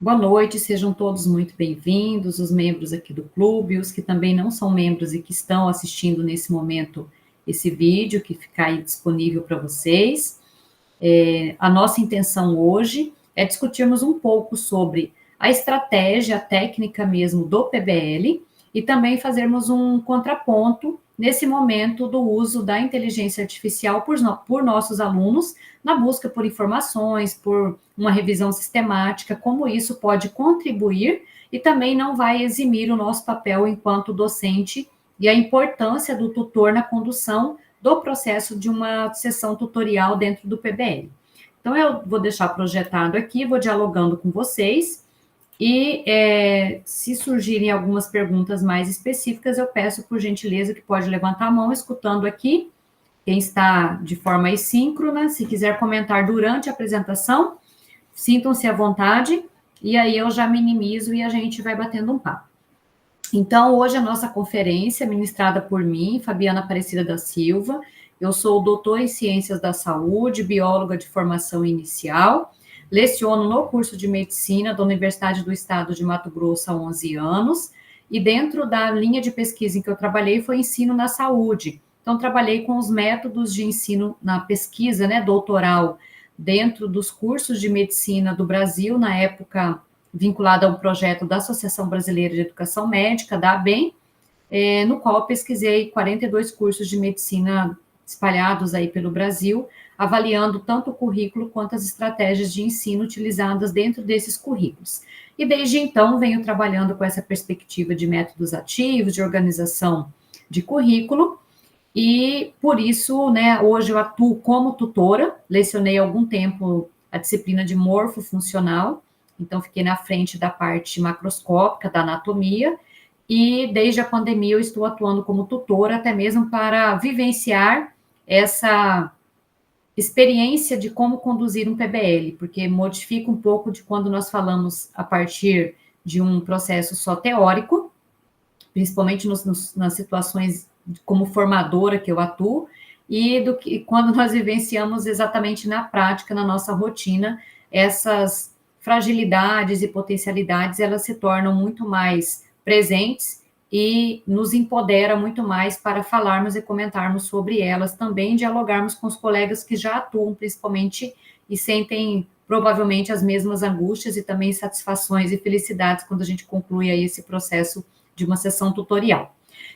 Boa noite, sejam todos muito bem-vindos, os membros aqui do clube, os que também não são membros e que estão assistindo nesse momento esse vídeo, que fica aí disponível para vocês. A nossa intenção hoje é discutirmos um pouco sobre a estratégia, a técnica mesmo do PBL e também fazermos um contraponto nesse momento do uso da inteligência artificial por nossos alunos na busca por informações, por uma revisão sistemática, como isso pode contribuir e também não vai eximir o nosso papel enquanto docente e a importância do tutor na condução do processo de uma sessão tutorial dentro do PBL. Então, eu vou deixar projetado aqui, vou dialogando com vocês, e se surgirem algumas perguntas mais específicas, eu peço, por gentileza, que pode levantar a mão, escutando aqui, quem está de forma assíncrona, se quiser comentar durante a apresentação, sintam-se à vontade, e aí eu já minimizo e a gente vai batendo um papo. Então, hoje a nossa conferência é ministrada por mim, Fabiana Aparecida da Silva. Eu sou doutora em Ciências da Saúde, bióloga de formação inicial, leciono no curso de Medicina da Universidade do Estado de Mato Grosso há 11 anos, e dentro da linha de pesquisa em que eu trabalhei foi ensino na saúde. Então, trabalhei com os métodos de ensino na pesquisa, doutoral, dentro dos cursos de medicina do Brasil, na época vinculada ao projeto da Associação Brasileira de Educação Médica, da ABEM, no qual eu pesquisei 42 cursos de medicina espalhados aí pelo Brasil, avaliando tanto o currículo quanto as estratégias de ensino utilizadas dentro desses currículos. E desde então venho trabalhando com essa perspectiva de métodos ativos, de organização de currículo, e por isso, hoje eu atuo como tutora, lecionei há algum tempo a disciplina de morfofuncional, então fiquei na frente da parte macroscópica, da anatomia, e desde a pandemia eu estou atuando como tutora, até mesmo para vivenciar essa experiência de como conduzir um PBL, porque modifica um pouco de quando nós falamos a partir de um processo só teórico, principalmente nas situações como formadora que eu atuo, e do que quando nós vivenciamos exatamente na prática, na nossa rotina, essas fragilidades e potencialidades, elas se tornam muito mais presentes e nos empodera muito mais para falarmos e comentarmos sobre elas, também dialogarmos com os colegas que já atuam, principalmente, e sentem provavelmente as mesmas angústias e também satisfações e felicidades quando a gente conclui aí esse processo de uma sessão tutorial.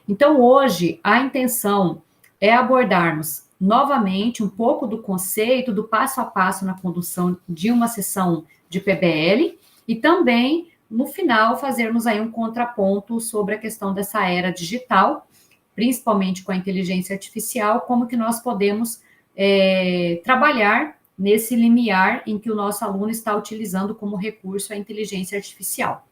Então, hoje, a intenção é abordarmos novamente um pouco do conceito, do passo a passo na condução de uma sessão de PBL e também, no final, fazermos aí um contraponto sobre a questão dessa era digital, principalmente com a inteligência artificial, como que nós podemos trabalhar nesse limiar em que o nosso aluno está utilizando como recurso a inteligência artificial.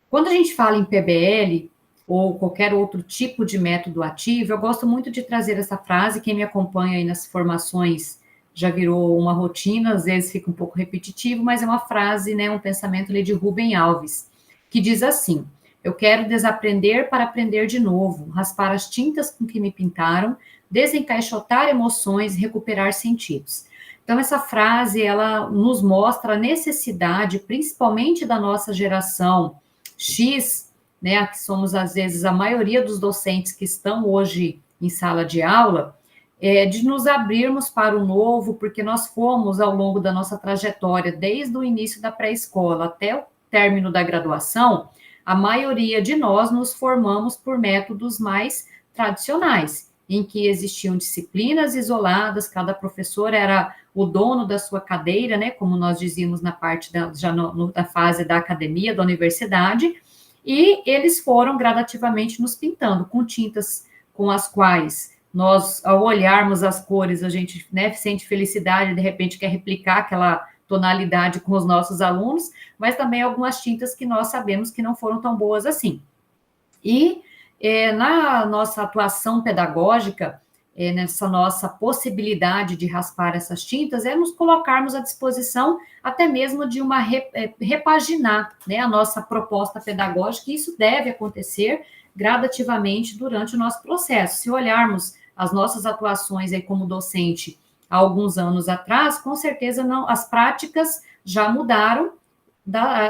Quando a gente fala em PBL, ou qualquer outro tipo de método ativo, eu gosto muito de trazer essa frase, quem me acompanha aí nas formações já virou uma rotina, às vezes fica um pouco repetitivo, mas é uma frase, um pensamento ali de Rubem Alves, que diz assim: eu quero desaprender para aprender de novo, raspar as tintas com que me pintaram, desencaixotar emoções, recuperar sentidos. Então, essa frase, ela nos mostra a necessidade, principalmente da nossa geração X, que somos, às vezes, a maioria dos docentes que estão hoje em sala de aula, de nos abrirmos para o novo, porque nós fomos, ao longo da nossa trajetória, desde o início da pré-escola até o término da graduação, a maioria de nós nos formamos por métodos mais tradicionais, em que existiam disciplinas isoladas, cada professor era o dono da sua cadeira, como nós dizíamos na parte da fase da academia, da universidade, e eles foram gradativamente nos pintando com tintas com as quais nós, ao olharmos as cores, a gente sente felicidade, de repente quer replicar aquela tonalidade com os nossos alunos, mas também algumas tintas que nós sabemos que não foram tão boas assim. E na nossa atuação pedagógica, nessa nossa possibilidade de raspar essas tintas, nos colocarmos à disposição até mesmo de uma repaginar a nossa proposta pedagógica, e isso deve acontecer gradativamente durante o nosso processo. Se olharmos as nossas atuações aí como docente há alguns anos atrás, com certeza não, as práticas já mudaram,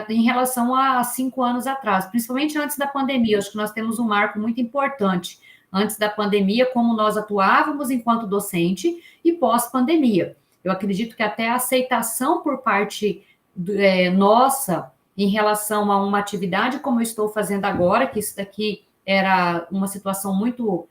em relação a 5 anos atrás, principalmente antes da pandemia. Acho que nós temos um marco muito importante antes da pandemia, como nós atuávamos enquanto docente e pós-pandemia. Eu acredito que até a aceitação por parte nossa em relação a uma atividade como eu estou fazendo agora, que isso daqui era uma situação muito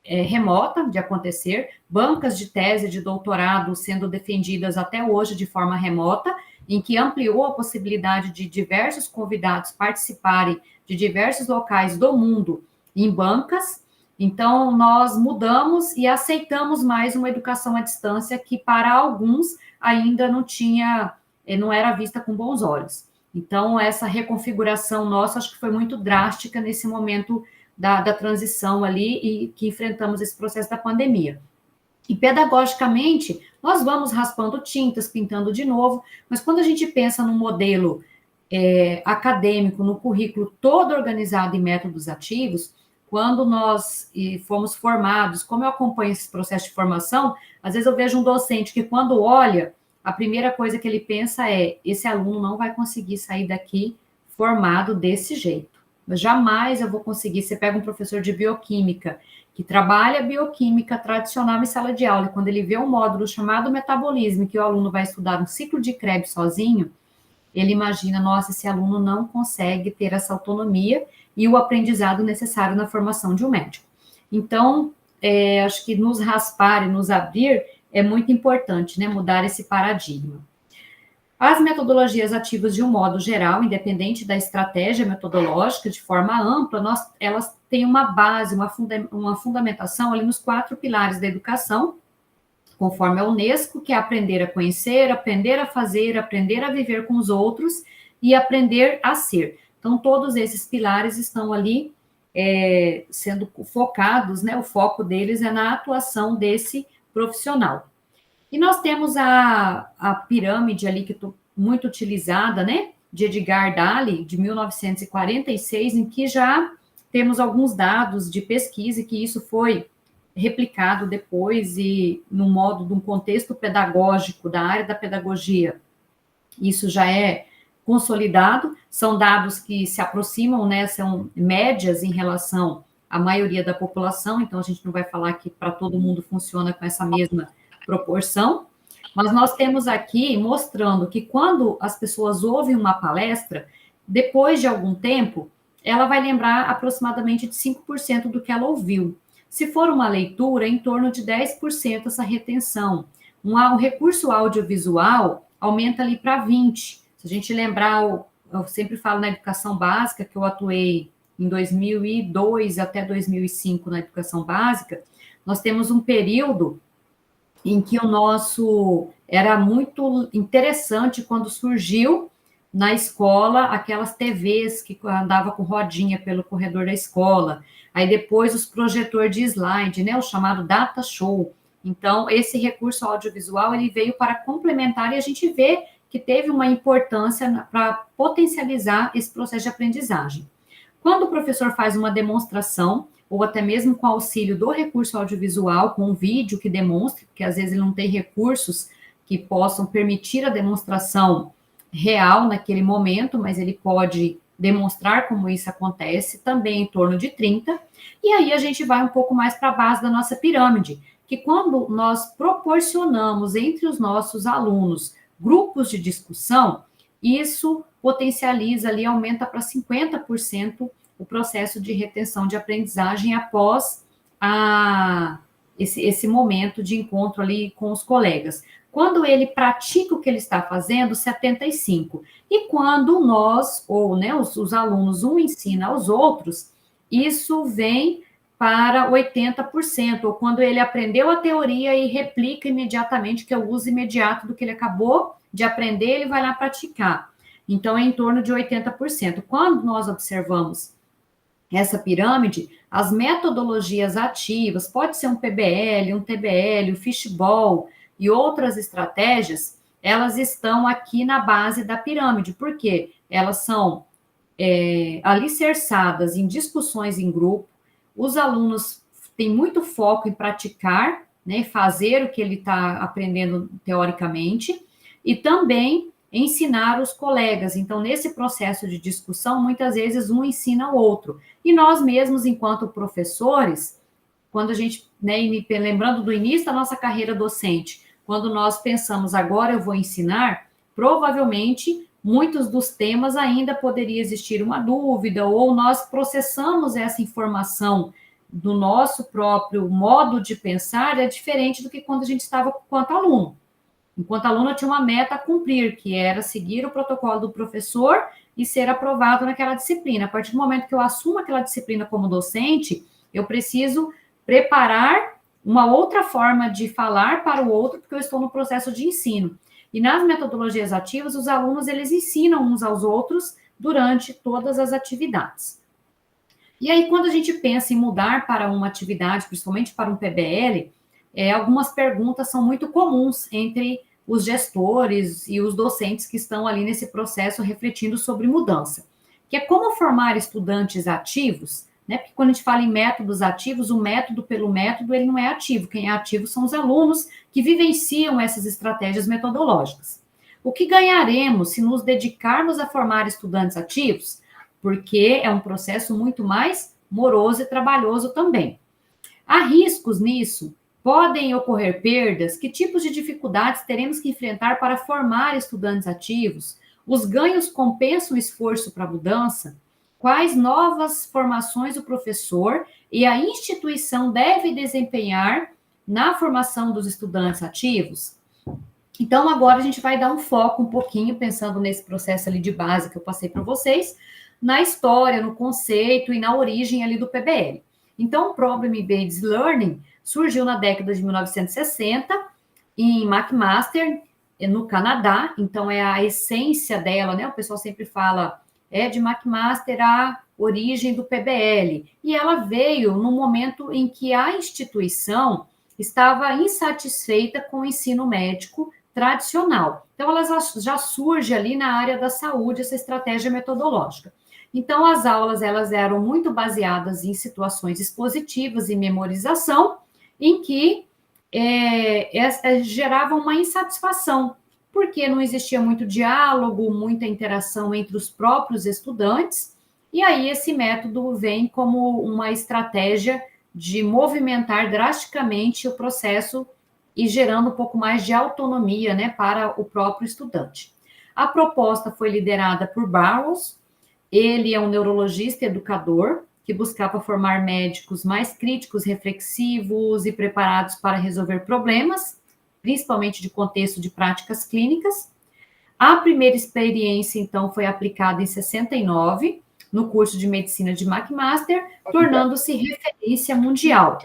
remota de acontecer, bancas de tese de doutorado sendo defendidas até hoje de forma remota, em que ampliou a possibilidade de diversos convidados participarem de diversos locais do mundo em bancas. Então, nós mudamos e aceitamos mais uma educação à distância que, para alguns, ainda não era vista com bons olhos. Então, essa reconfiguração nossa, acho que foi muito drástica nesse momento da transição ali e que enfrentamos esse processo da pandemia. E pedagogicamente, nós vamos raspando tintas, pintando de novo, mas quando a gente pensa no modelo acadêmico, no currículo todo organizado em métodos ativos, quando nós fomos formados, como eu acompanho esse processo de formação, às vezes eu vejo um docente que quando olha, a primeira coisa que ele pensa é, esse aluno não vai conseguir sair daqui formado desse jeito. Jamais eu vou conseguir. Você pega um professor de bioquímica que trabalha bioquímica tradicional em sala de aula, e quando ele vê um módulo chamado metabolismo, que o aluno vai estudar um ciclo de Krebs sozinho, ele imagina, nossa, esse aluno não consegue ter essa autonomia e o aprendizado necessário na formação de um médico. Então, acho que nos raspar e nos abrir é muito importante, né, mudar esse paradigma. As metodologias ativas, de um modo geral, independente da estratégia metodológica, de forma ampla, elas têm uma base, uma fundamentação ali nos 4 pilares da educação, conforme a Unesco, que é aprender a conhecer, aprender a fazer, aprender a viver com os outros e aprender a ser. Então, todos esses pilares estão ali sendo focados, né? O foco deles é na atuação desse profissional. E nós temos a pirâmide ali, que muito utilizada, né, de Edgar Dali, de 1946, em que já temos alguns dados de pesquisa, e que isso foi replicado depois e no modo de um contexto pedagógico da área da pedagogia. Isso já é consolidado, são dados que se aproximam, né, são médias em relação à maioria da população, então a gente não vai falar que para todo mundo funciona com essa mesma proporção, mas nós temos aqui mostrando que quando as pessoas ouvem uma palestra, depois de algum tempo, ela vai lembrar aproximadamente de 5% do que ela ouviu. Se for uma leitura, em torno de 10% essa retenção. Um recurso audiovisual aumenta ali para 20%. Se a gente lembrar, eu sempre falo na educação básica, que eu atuei em 2002 até 2005 na educação básica, nós temos um período em que o nosso era muito interessante quando surgiu na escola aquelas TVs que andava com rodinha pelo corredor da escola. Aí depois os projetores de slide, né, o chamado data show. Então, esse recurso audiovisual, ele veio para complementar e a gente vê que teve uma importância para potencializar esse processo de aprendizagem. Quando o professor faz uma demonstração, ou até mesmo com auxílio do recurso audiovisual, com um vídeo que demonstre, porque às vezes ele não tem recursos que possam permitir a demonstração real naquele momento, mas ele pode demonstrar como isso acontece, também em torno de 30, e aí a gente vai um pouco mais para a base da nossa pirâmide, que quando nós proporcionamos entre os nossos alunos grupos de discussão, isso potencializa ali, aumenta para 50% o processo de retenção de aprendizagem após esse momento de encontro ali com os colegas. Quando ele pratica o que ele está fazendo, 75%. E quando nós, ou né, os alunos, um ensina aos outros, isso vem para 80%, ou quando ele aprendeu a teoria e replica imediatamente, que é o uso imediato do que ele acabou de aprender, ele vai lá praticar. Então, é em torno de 80%. Quando nós observamos essa pirâmide, as metodologias ativas, pode ser um PBL, um TBL, o fishbowl e outras estratégias, elas estão aqui na base da pirâmide, porque elas são alicerçadas em discussões em grupo, os alunos têm muito foco em praticar, né, fazer o que ele está aprendendo teoricamente, e também ensinar os colegas. Então, nesse processo de discussão, muitas vezes um ensina o outro. E nós mesmos, enquanto professores, quando a gente, né, lembrando do início da nossa carreira docente, quando nós pensamos, agora eu vou ensinar, provavelmente muitos dos temas ainda poderia existir uma dúvida, ou nós processamos essa informação do nosso próprio modo de pensar, é diferente do que quando a gente estava enquanto aluno. Enquanto aluno, eu tinha uma meta a cumprir, que era seguir o protocolo do professor e ser aprovado naquela disciplina. A partir do momento que eu assumo aquela disciplina como docente, eu preciso preparar uma outra forma de falar para o outro, porque eu estou no processo de ensino. E nas metodologias ativas, os alunos, eles ensinam uns aos outros durante todas as atividades. E aí, quando a gente pensa em mudar para uma atividade, principalmente para um PBL, algumas perguntas são muito comuns entre os gestores e os docentes que estão ali nesse processo refletindo sobre mudança, que é como formar estudantes ativos, né? Porque quando a gente fala em métodos ativos, o método pelo método, ele não é ativo. Quem é ativo são os alunos que vivenciam essas estratégias metodológicas. O que ganharemos se nos dedicarmos a formar estudantes ativos? Porque é um processo muito mais moroso e trabalhoso também. Há riscos nisso? Podem ocorrer perdas? Que tipos de dificuldades teremos que enfrentar para formar estudantes ativos? Os ganhos compensam o esforço para a mudança? Quais novas formações o professor e a instituição devem desempenhar na formação dos estudantes ativos? Então, agora a gente vai dar um foco um pouquinho, pensando nesse processo ali de base que eu passei para vocês, na história, no conceito e na origem ali do PBL. Então, o Problem-Based Learning surgiu na década de 1960 em McMaster, no Canadá. Então, é a essência dela, né? O pessoal sempre fala, de McMaster a origem do PBL. E ela veio no momento em que a instituição estava insatisfeita com o ensino médico tradicional. Então, ela já surge ali na área da saúde, essa estratégia metodológica. Então, as aulas, elas eram muito baseadas em situações expositivas e memorização, em que geravam uma insatisfação, porque não existia muito diálogo, muita interação entre os próprios estudantes, e aí esse método vem como uma estratégia de movimentar drasticamente o processo e gerando um pouco mais de autonomia, né, para o próprio estudante. A proposta foi liderada por Barrows. Ele é um neurologista e educador que buscava formar médicos mais críticos, reflexivos e preparados para resolver problemas, principalmente de contexto de práticas clínicas. A primeira experiência, então, foi aplicada em 69, no curso de medicina de McMaster, tornando-se referência mundial.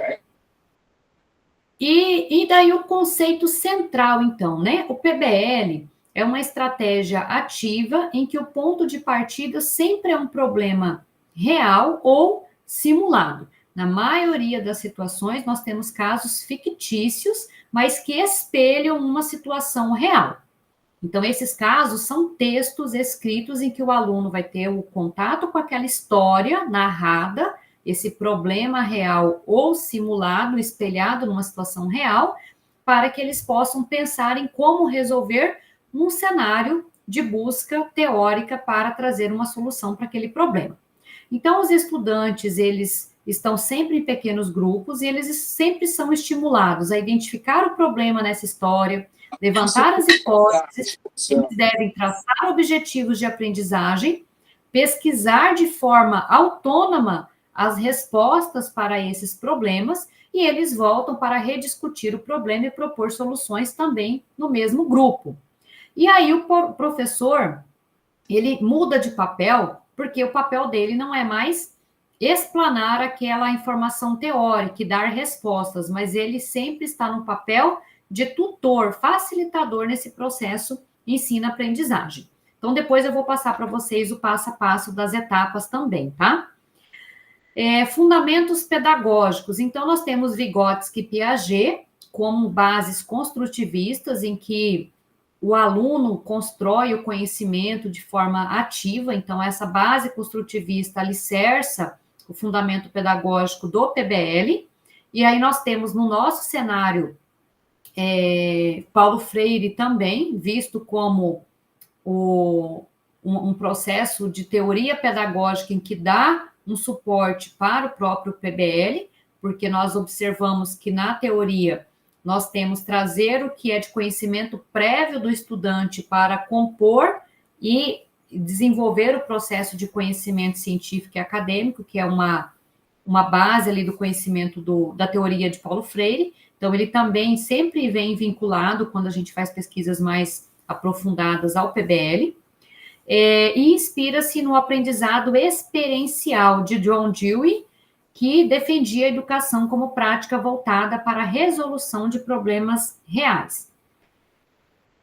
E daí o conceito central, então, né? O PBL é uma estratégia ativa em que o ponto de partida sempre é um problema real ou simulado. Na maioria das situações, nós temos casos fictícios, mas que espelham uma situação real. Então, esses casos são textos escritos em que o aluno vai ter o contato com aquela história narrada, esse problema real ou simulado, espelhado numa situação real, para que eles possam pensar em como resolver num cenário de busca teórica para trazer uma solução para aquele problema. Então, os estudantes, eles estão sempre em pequenos grupos e eles sempre são estimulados a identificar o problema nessa história, levantar as hipóteses, eles devem traçar objetivos de aprendizagem, pesquisar de forma autônoma as respostas para esses problemas e eles voltam para rediscutir o problema e propor soluções também no mesmo grupo. E aí o professor, ele muda de papel, porque o papel dele não é mais explanar aquela informação teórica e dar respostas, mas ele sempre está no papel de tutor, facilitador nesse processo ensino-aprendizagem. Então, depois eu vou passar para vocês o passo a passo das etapas também, tá? Fundamentos pedagógicos. Então, nós temos Vygotsky e Piaget como bases construtivistas, em que o aluno constrói o conhecimento de forma ativa. Então, essa base construtivista alicerça o fundamento pedagógico do PBL. E aí nós temos no nosso cenário Paulo Freire também, visto como um processo de teoria pedagógica em que dá um suporte para o próprio PBL, porque nós observamos que na teoria nós temos trazer o que é de conhecimento prévio do estudante para compor e desenvolver o processo de conhecimento científico e acadêmico, que é uma base ali do conhecimento da teoria de Paulo Freire. Então, ele também sempre vem vinculado, quando a gente faz pesquisas mais aprofundadas, ao PBL, e inspira-se no aprendizado experiencial de John Dewey, que defendia a educação como prática voltada para a resolução de problemas reais.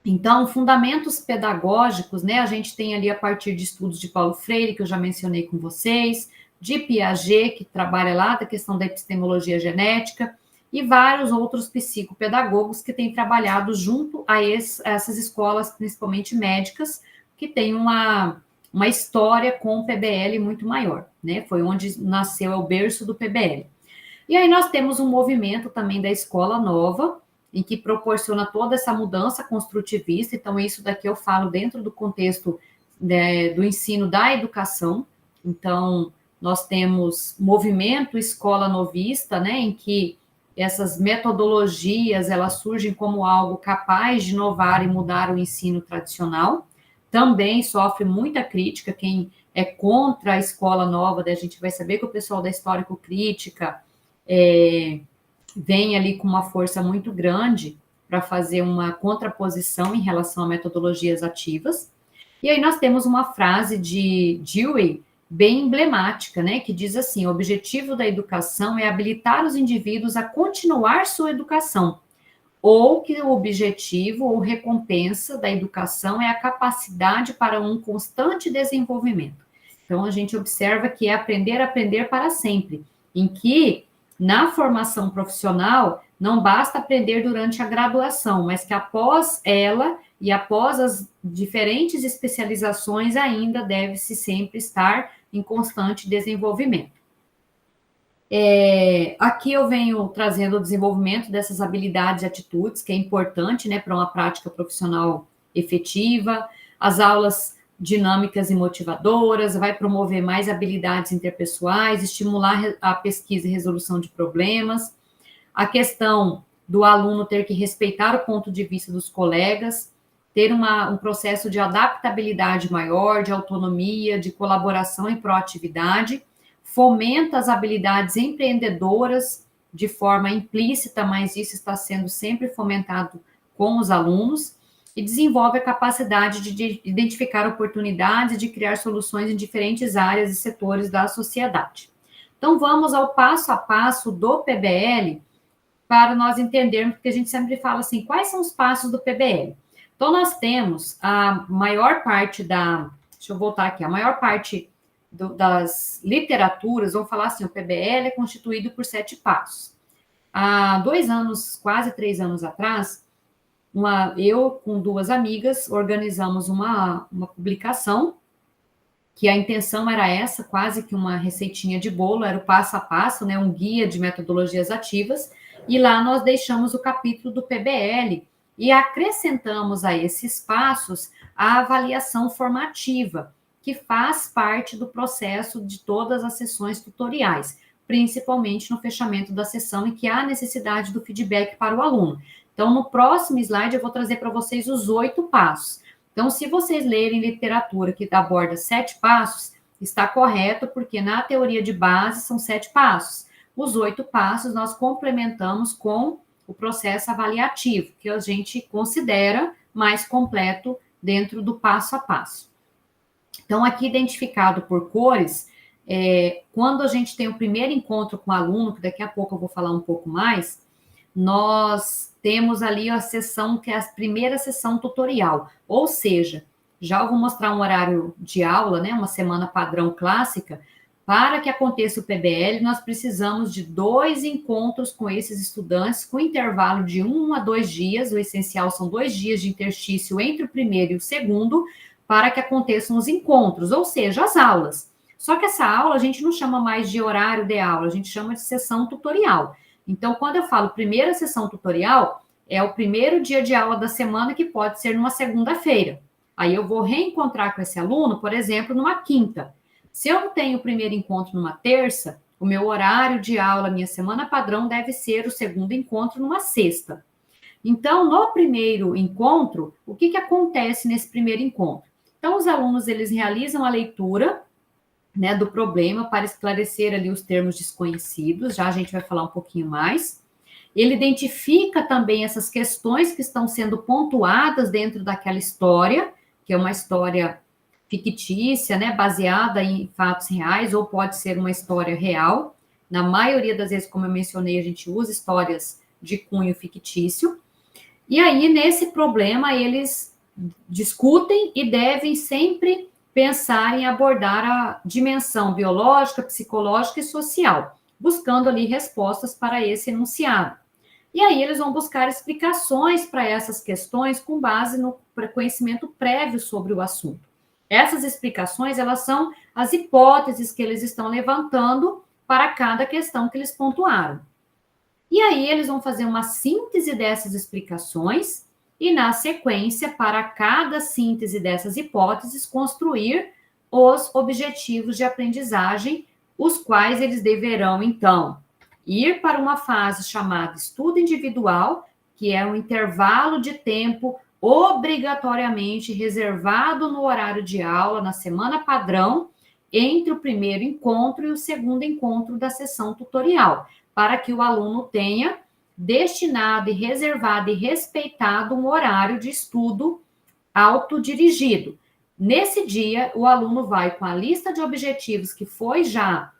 Então, fundamentos pedagógicos, né, a gente tem ali a partir de estudos de Paulo Freire, que eu já mencionei com vocês, de Piaget, que trabalha lá da questão da epistemologia genética, e vários outros psicopedagogos que têm trabalhado junto a essas escolas, principalmente médicas, que têm uma história com o PBL muito maior, né? Foi onde nasceu, é o berço do PBL. E aí nós temos um movimento também da escola nova, em que proporciona toda essa mudança construtivista. Então, isso daqui eu falo dentro do contexto do ensino da educação. Então, nós temos movimento escola novista, né, em que essas metodologias, elas surgem como algo capaz de inovar e mudar o ensino tradicional. Também sofre muita crítica, quem é contra a escola nova, a gente vai saber que o pessoal da histórico-crítica vem ali com uma força muito grande para fazer uma contraposição em relação a metodologias ativas. E aí nós temos uma frase de Dewey bem emblemática, né, que diz assim: o objetivo da educação é habilitar os indivíduos a continuar sua educação, ou que o objetivo ou recompensa da educação é a capacidade para um constante desenvolvimento. Então, a gente observa que é aprender a aprender para sempre, em que, na formação profissional, não basta aprender durante a graduação, mas que após ela e após as diferentes especializações ainda deve-se sempre estar em constante desenvolvimento. Aqui eu venho trazendo o desenvolvimento dessas habilidades e atitudes, que é importante, né, para uma prática profissional efetiva, as aulas dinâmicas e motivadoras, vai promover mais habilidades interpessoais, estimular a pesquisa e resolução de problemas, a questão do aluno ter que respeitar o ponto de vista dos colegas, ter um processo de adaptabilidade maior, de autonomia, de colaboração e proatividade, fomenta as habilidades empreendedoras de forma implícita, mas isso está sendo sempre fomentado com os alunos, e desenvolve a capacidade de identificar oportunidades e de criar soluções em diferentes áreas e setores da sociedade. Então, vamos ao passo a passo do PBL para nós entendermos, porque a gente sempre fala assim, quais são os passos do PBL? Então, nós temos a maior parte deixa eu voltar aqui, a maior parte das literaturas vão falar assim, o PBL é constituído por 7 passos. Há 2 anos, quase 3 anos atrás, eu com 2 amigas organizamos uma publicação, que a intenção era essa, quase que uma receitinha de bolo, era o passo a passo, né, um guia de metodologias ativas, e lá nós deixamos o capítulo do PBL e acrescentamos a esses passos a avaliação formativa, que faz parte do processo de todas as sessões tutoriais, principalmente no fechamento da sessão, em que há necessidade do feedback para o aluno. Então, no próximo slide, eu vou trazer para vocês os 8 passos. Então, se vocês lerem literatura que aborda 7 passos, está correto, porque na teoria de base são 7 passos. Os 8 passos nós complementamos com o processo avaliativo, que a gente considera mais completo dentro do passo a passo. Então, aqui identificado por cores, quando a gente tem o primeiro encontro com o aluno, que daqui a pouco eu vou falar um pouco mais, nós temos ali a sessão, que é a primeira sessão tutorial, ou seja, já eu vou mostrar um horário de aula, né, uma semana padrão clássica. Para que aconteça o PBL, nós precisamos de 2 encontros com esses estudantes, com intervalo de 1 a 2 dias, o essencial são 2 dias de interstício entre o primeiro e o segundo, para que aconteçam os encontros, ou seja, as aulas. Só que essa aula a gente não chama mais de horário de aula, a gente chama de sessão tutorial. Então, quando eu falo primeira sessão tutorial, é o primeiro dia de aula da semana, que pode ser numa segunda-feira. Aí eu vou reencontrar com esse aluno, por exemplo, numa quinta. Se eu tenho o primeiro encontro numa terça, o meu horário de aula, minha semana padrão, deve ser o segundo encontro numa sexta. Então, no primeiro encontro, o que acontece nesse primeiro encontro? Então, os alunos, eles realizam a leitura, né, do problema para esclarecer ali os termos desconhecidos, já a gente vai falar um pouquinho mais. Ele identifica também essas questões que estão sendo pontuadas dentro daquela história, que é uma história fictícia, né, baseada em fatos reais, ou pode ser uma história real. Na maioria das vezes, como eu mencionei, a gente usa histórias de cunho fictício. E aí, nesse problema, eles discutem e devem sempre pensar em abordar a dimensão biológica, psicológica e social, buscando ali respostas para esse enunciado. E aí eles vão buscar explicações para essas questões com base no conhecimento prévio sobre o assunto. Essas explicações, elas são as hipóteses que eles estão levantando para cada questão que eles pontuaram. E aí eles vão fazer uma síntese dessas explicações e, na sequência, para cada síntese dessas hipóteses, construir os objetivos de aprendizagem, os quais eles deverão, então, ir para uma fase chamada estudo individual, que é um intervalo de tempo obrigatoriamente reservado no horário de aula, na semana padrão, entre o primeiro encontro e o segundo encontro da sessão tutorial, para que o aluno tenha destinado e reservado e respeitado um horário de estudo autodirigido. Nesse dia, o aluno vai com a lista de objetivos que foi já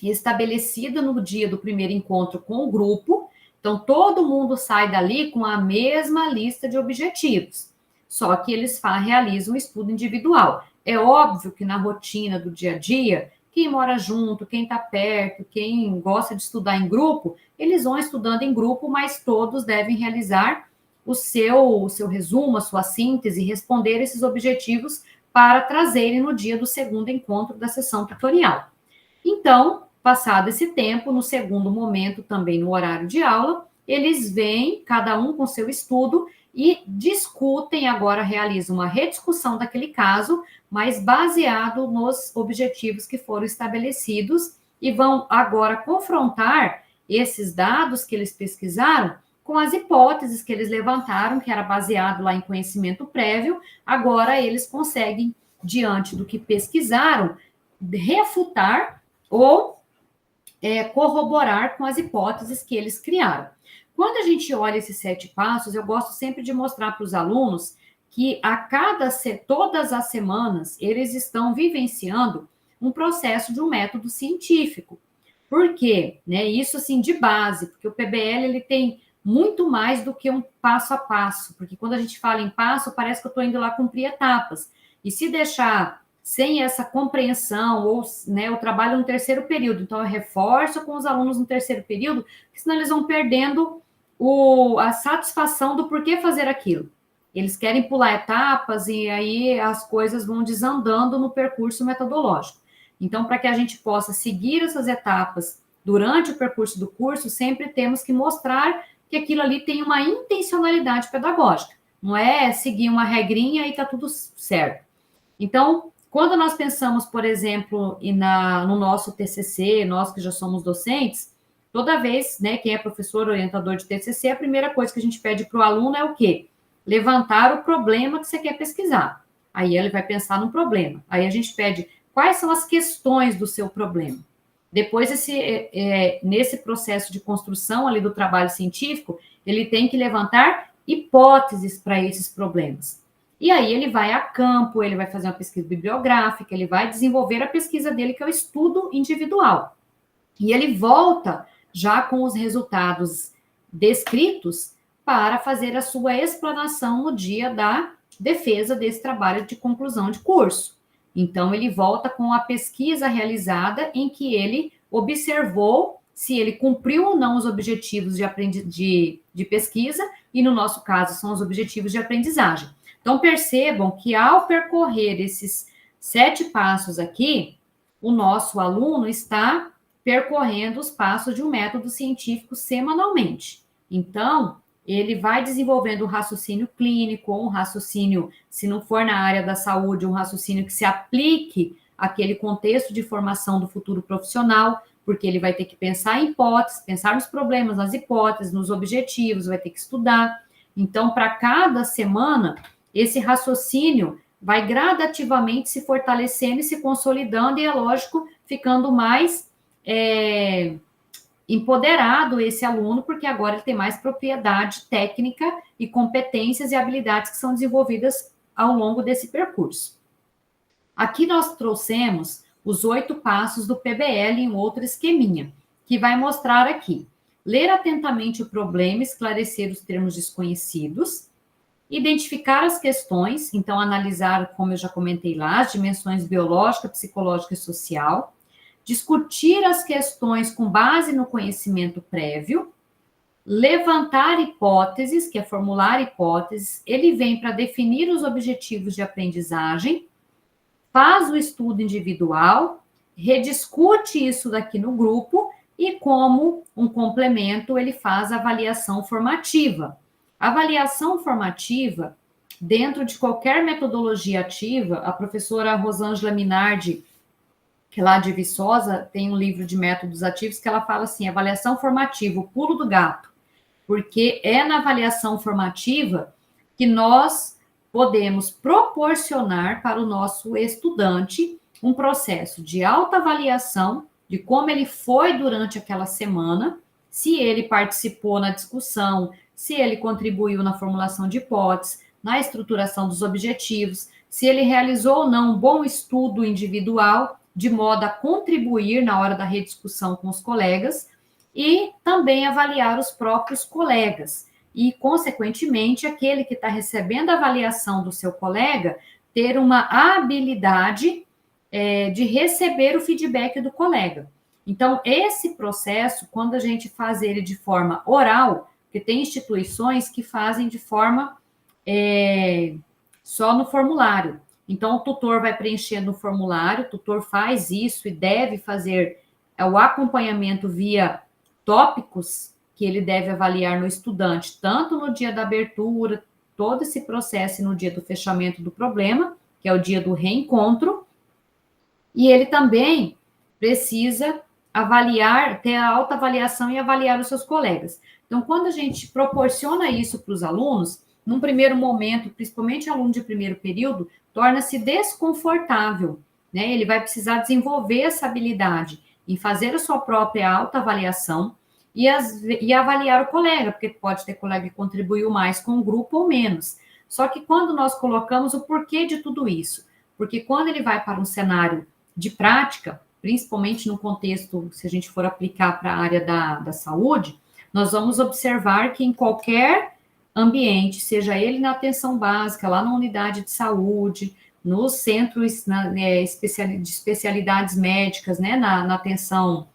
estabelecida no dia do primeiro encontro com o grupo. Então, todo mundo sai dali com a mesma lista de objetivos, só que eles realizam um estudo individual. É óbvio que na rotina do dia a dia, quem mora junto, quem está perto, quem gosta de estudar em grupo, eles vão estudando em grupo, mas todos devem realizar o seu resumo, a sua síntese, responder esses objetivos para trazerem no dia do segundo encontro da sessão tutorial. Então, passado esse tempo, no segundo momento, também no horário de aula, eles vêm, cada um com seu estudo, e discutem, agora realizam uma rediscussão daquele caso, mas baseado nos objetivos que foram estabelecidos, e vão agora confrontar esses dados que eles pesquisaram com as hipóteses que eles levantaram, que era baseado lá em conhecimento prévio. Agora eles conseguem, diante do que pesquisaram, refutar ou corroborar com as hipóteses que eles criaram. Quando a gente olha esses 7 passos, eu gosto sempre de mostrar para os alunos que todas as semanas eles estão vivenciando um processo de um método científico. Por quê? Né? Isso assim de base, porque o PBL ele tem muito mais do que um passo a passo, porque quando a gente fala em passo, parece que eu estou indo lá cumprir etapas. E se deixar sem essa compreensão, ou né, eu trabalho no terceiro período, então eu reforço com os alunos no terceiro período, senão eles vão perdendo a satisfação do porquê fazer aquilo. Eles querem pular etapas e aí as coisas vão desandando no percurso metodológico. Então, para que a gente possa seguir essas etapas durante o percurso do curso, sempre temos que mostrar que aquilo ali tem uma intencionalidade pedagógica. Não é seguir uma regrinha e está tudo certo. Então, quando nós pensamos, por exemplo, no nosso TCC, nós que já somos docentes, toda vez, né, quem é professor orientador de TCC, a primeira coisa que a gente pede para o aluno é o quê? Levantar o problema que você quer pesquisar. Aí ele vai pensar no problema. Aí a gente pede quais são as questões do seu problema. Depois, nesse processo de construção ali do trabalho científico, ele tem que levantar hipóteses para esses problemas. E aí ele vai a campo, ele vai fazer uma pesquisa bibliográfica, ele vai desenvolver a pesquisa dele, que é o estudo individual. E ele volta já com os resultados descritos para fazer a sua explanação no dia da defesa desse trabalho de conclusão de curso. Então, ele volta com a pesquisa realizada em que ele observou se ele cumpriu ou não os objetivos de pesquisa, e no nosso caso são os objetivos de aprendizagem. Então, percebam que ao percorrer esses 7 passos aqui, o nosso aluno está percorrendo os passos de um método científico semanalmente. Então, ele vai desenvolvendo um raciocínio clínico, ou um raciocínio, se não for na área da saúde, um raciocínio que se aplique àquele contexto de formação do futuro profissional, porque ele vai ter que pensar em hipóteses, pensar nos problemas, nas hipóteses, nos objetivos, vai ter que estudar. Então, para cada semana, esse raciocínio vai gradativamente se fortalecendo e se consolidando, e é lógico, ficando mais empoderado esse aluno, porque agora ele tem mais propriedade técnica e competências e habilidades que são desenvolvidas ao longo desse percurso. Aqui nós trouxemos os 8 passos do PBL em outro esqueminha, que vai mostrar aqui: ler atentamente o problema, esclarecer os termos desconhecidos, identificar as questões, então analisar, como eu já comentei lá, as dimensões biológica, psicológica e social, discutir as questões com base no conhecimento prévio, levantar hipóteses, que é formular hipóteses, ele vem para definir os objetivos de aprendizagem, faz o estudo individual, rediscute isso daqui no grupo e, como um complemento, ele faz a avaliação formativa. A avaliação formativa, dentro de qualquer metodologia ativa, a professora Rosângela Minardi, que lá de Viçosa, tem um livro de métodos ativos que ela fala assim: avaliação formativa, o pulo do gato, porque é na avaliação formativa que nós podemos proporcionar para o nosso estudante um processo de autoavaliação de como ele foi durante aquela semana, se ele participou na discussão, se ele contribuiu na formulação de hipóteses, na estruturação dos objetivos, se ele realizou ou não um bom estudo individual, de modo a contribuir na hora da rediscussão com os colegas, e também avaliar os próprios colegas. E, consequentemente, aquele que está recebendo a avaliação do seu colega ter uma habilidade de receber o feedback do colega. Então, esse processo, quando a gente faz ele de forma oral, porque tem instituições que fazem de forma só no formulário. Então, o tutor vai preenchendo o formulário, o tutor faz isso e deve fazer o acompanhamento via tópicos que ele deve avaliar no estudante, tanto no dia da abertura, todo esse processo, e no dia do fechamento do problema, que é o dia do reencontro, e ele também precisa avaliar, ter a autoavaliação e avaliar os seus colegas. Então, quando a gente proporciona isso para os alunos, num primeiro momento, principalmente aluno de primeiro período, torna-se desconfortável, né? Ele vai precisar desenvolver essa habilidade em fazer a sua própria autoavaliação e avaliar o colega, porque pode ter colega que contribuiu mais com o grupo ou menos. Só que quando nós colocamos o porquê de tudo isso, porque quando ele vai para um cenário de prática, principalmente no contexto, se a gente for aplicar para a área da saúde, nós vamos observar que em qualquer ambiente, seja ele na atenção básica, lá na unidade de saúde, nos centros de especialidades médicas, né, na atenção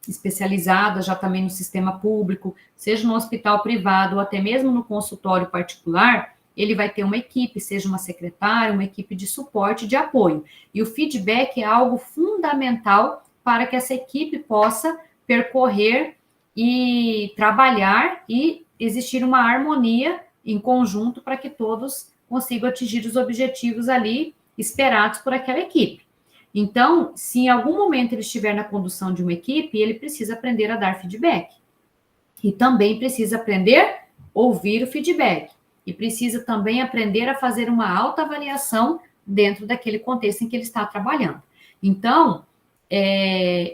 especializada, já também no sistema público, seja no hospital privado ou até mesmo no consultório particular, ele vai ter uma equipe, seja uma secretária, uma equipe de suporte, de apoio. E o feedback é algo fundamental para que essa equipe possa percorrer e trabalhar e existir uma harmonia em conjunto para que todos consigam atingir os objetivos ali esperados por aquela equipe. Então, se em algum momento ele estiver na condução de uma equipe, ele precisa aprender a dar feedback. E também precisa aprender a ouvir o feedback. E precisa também aprender a fazer uma autoavaliação dentro daquele contexto em que ele está trabalhando. Então,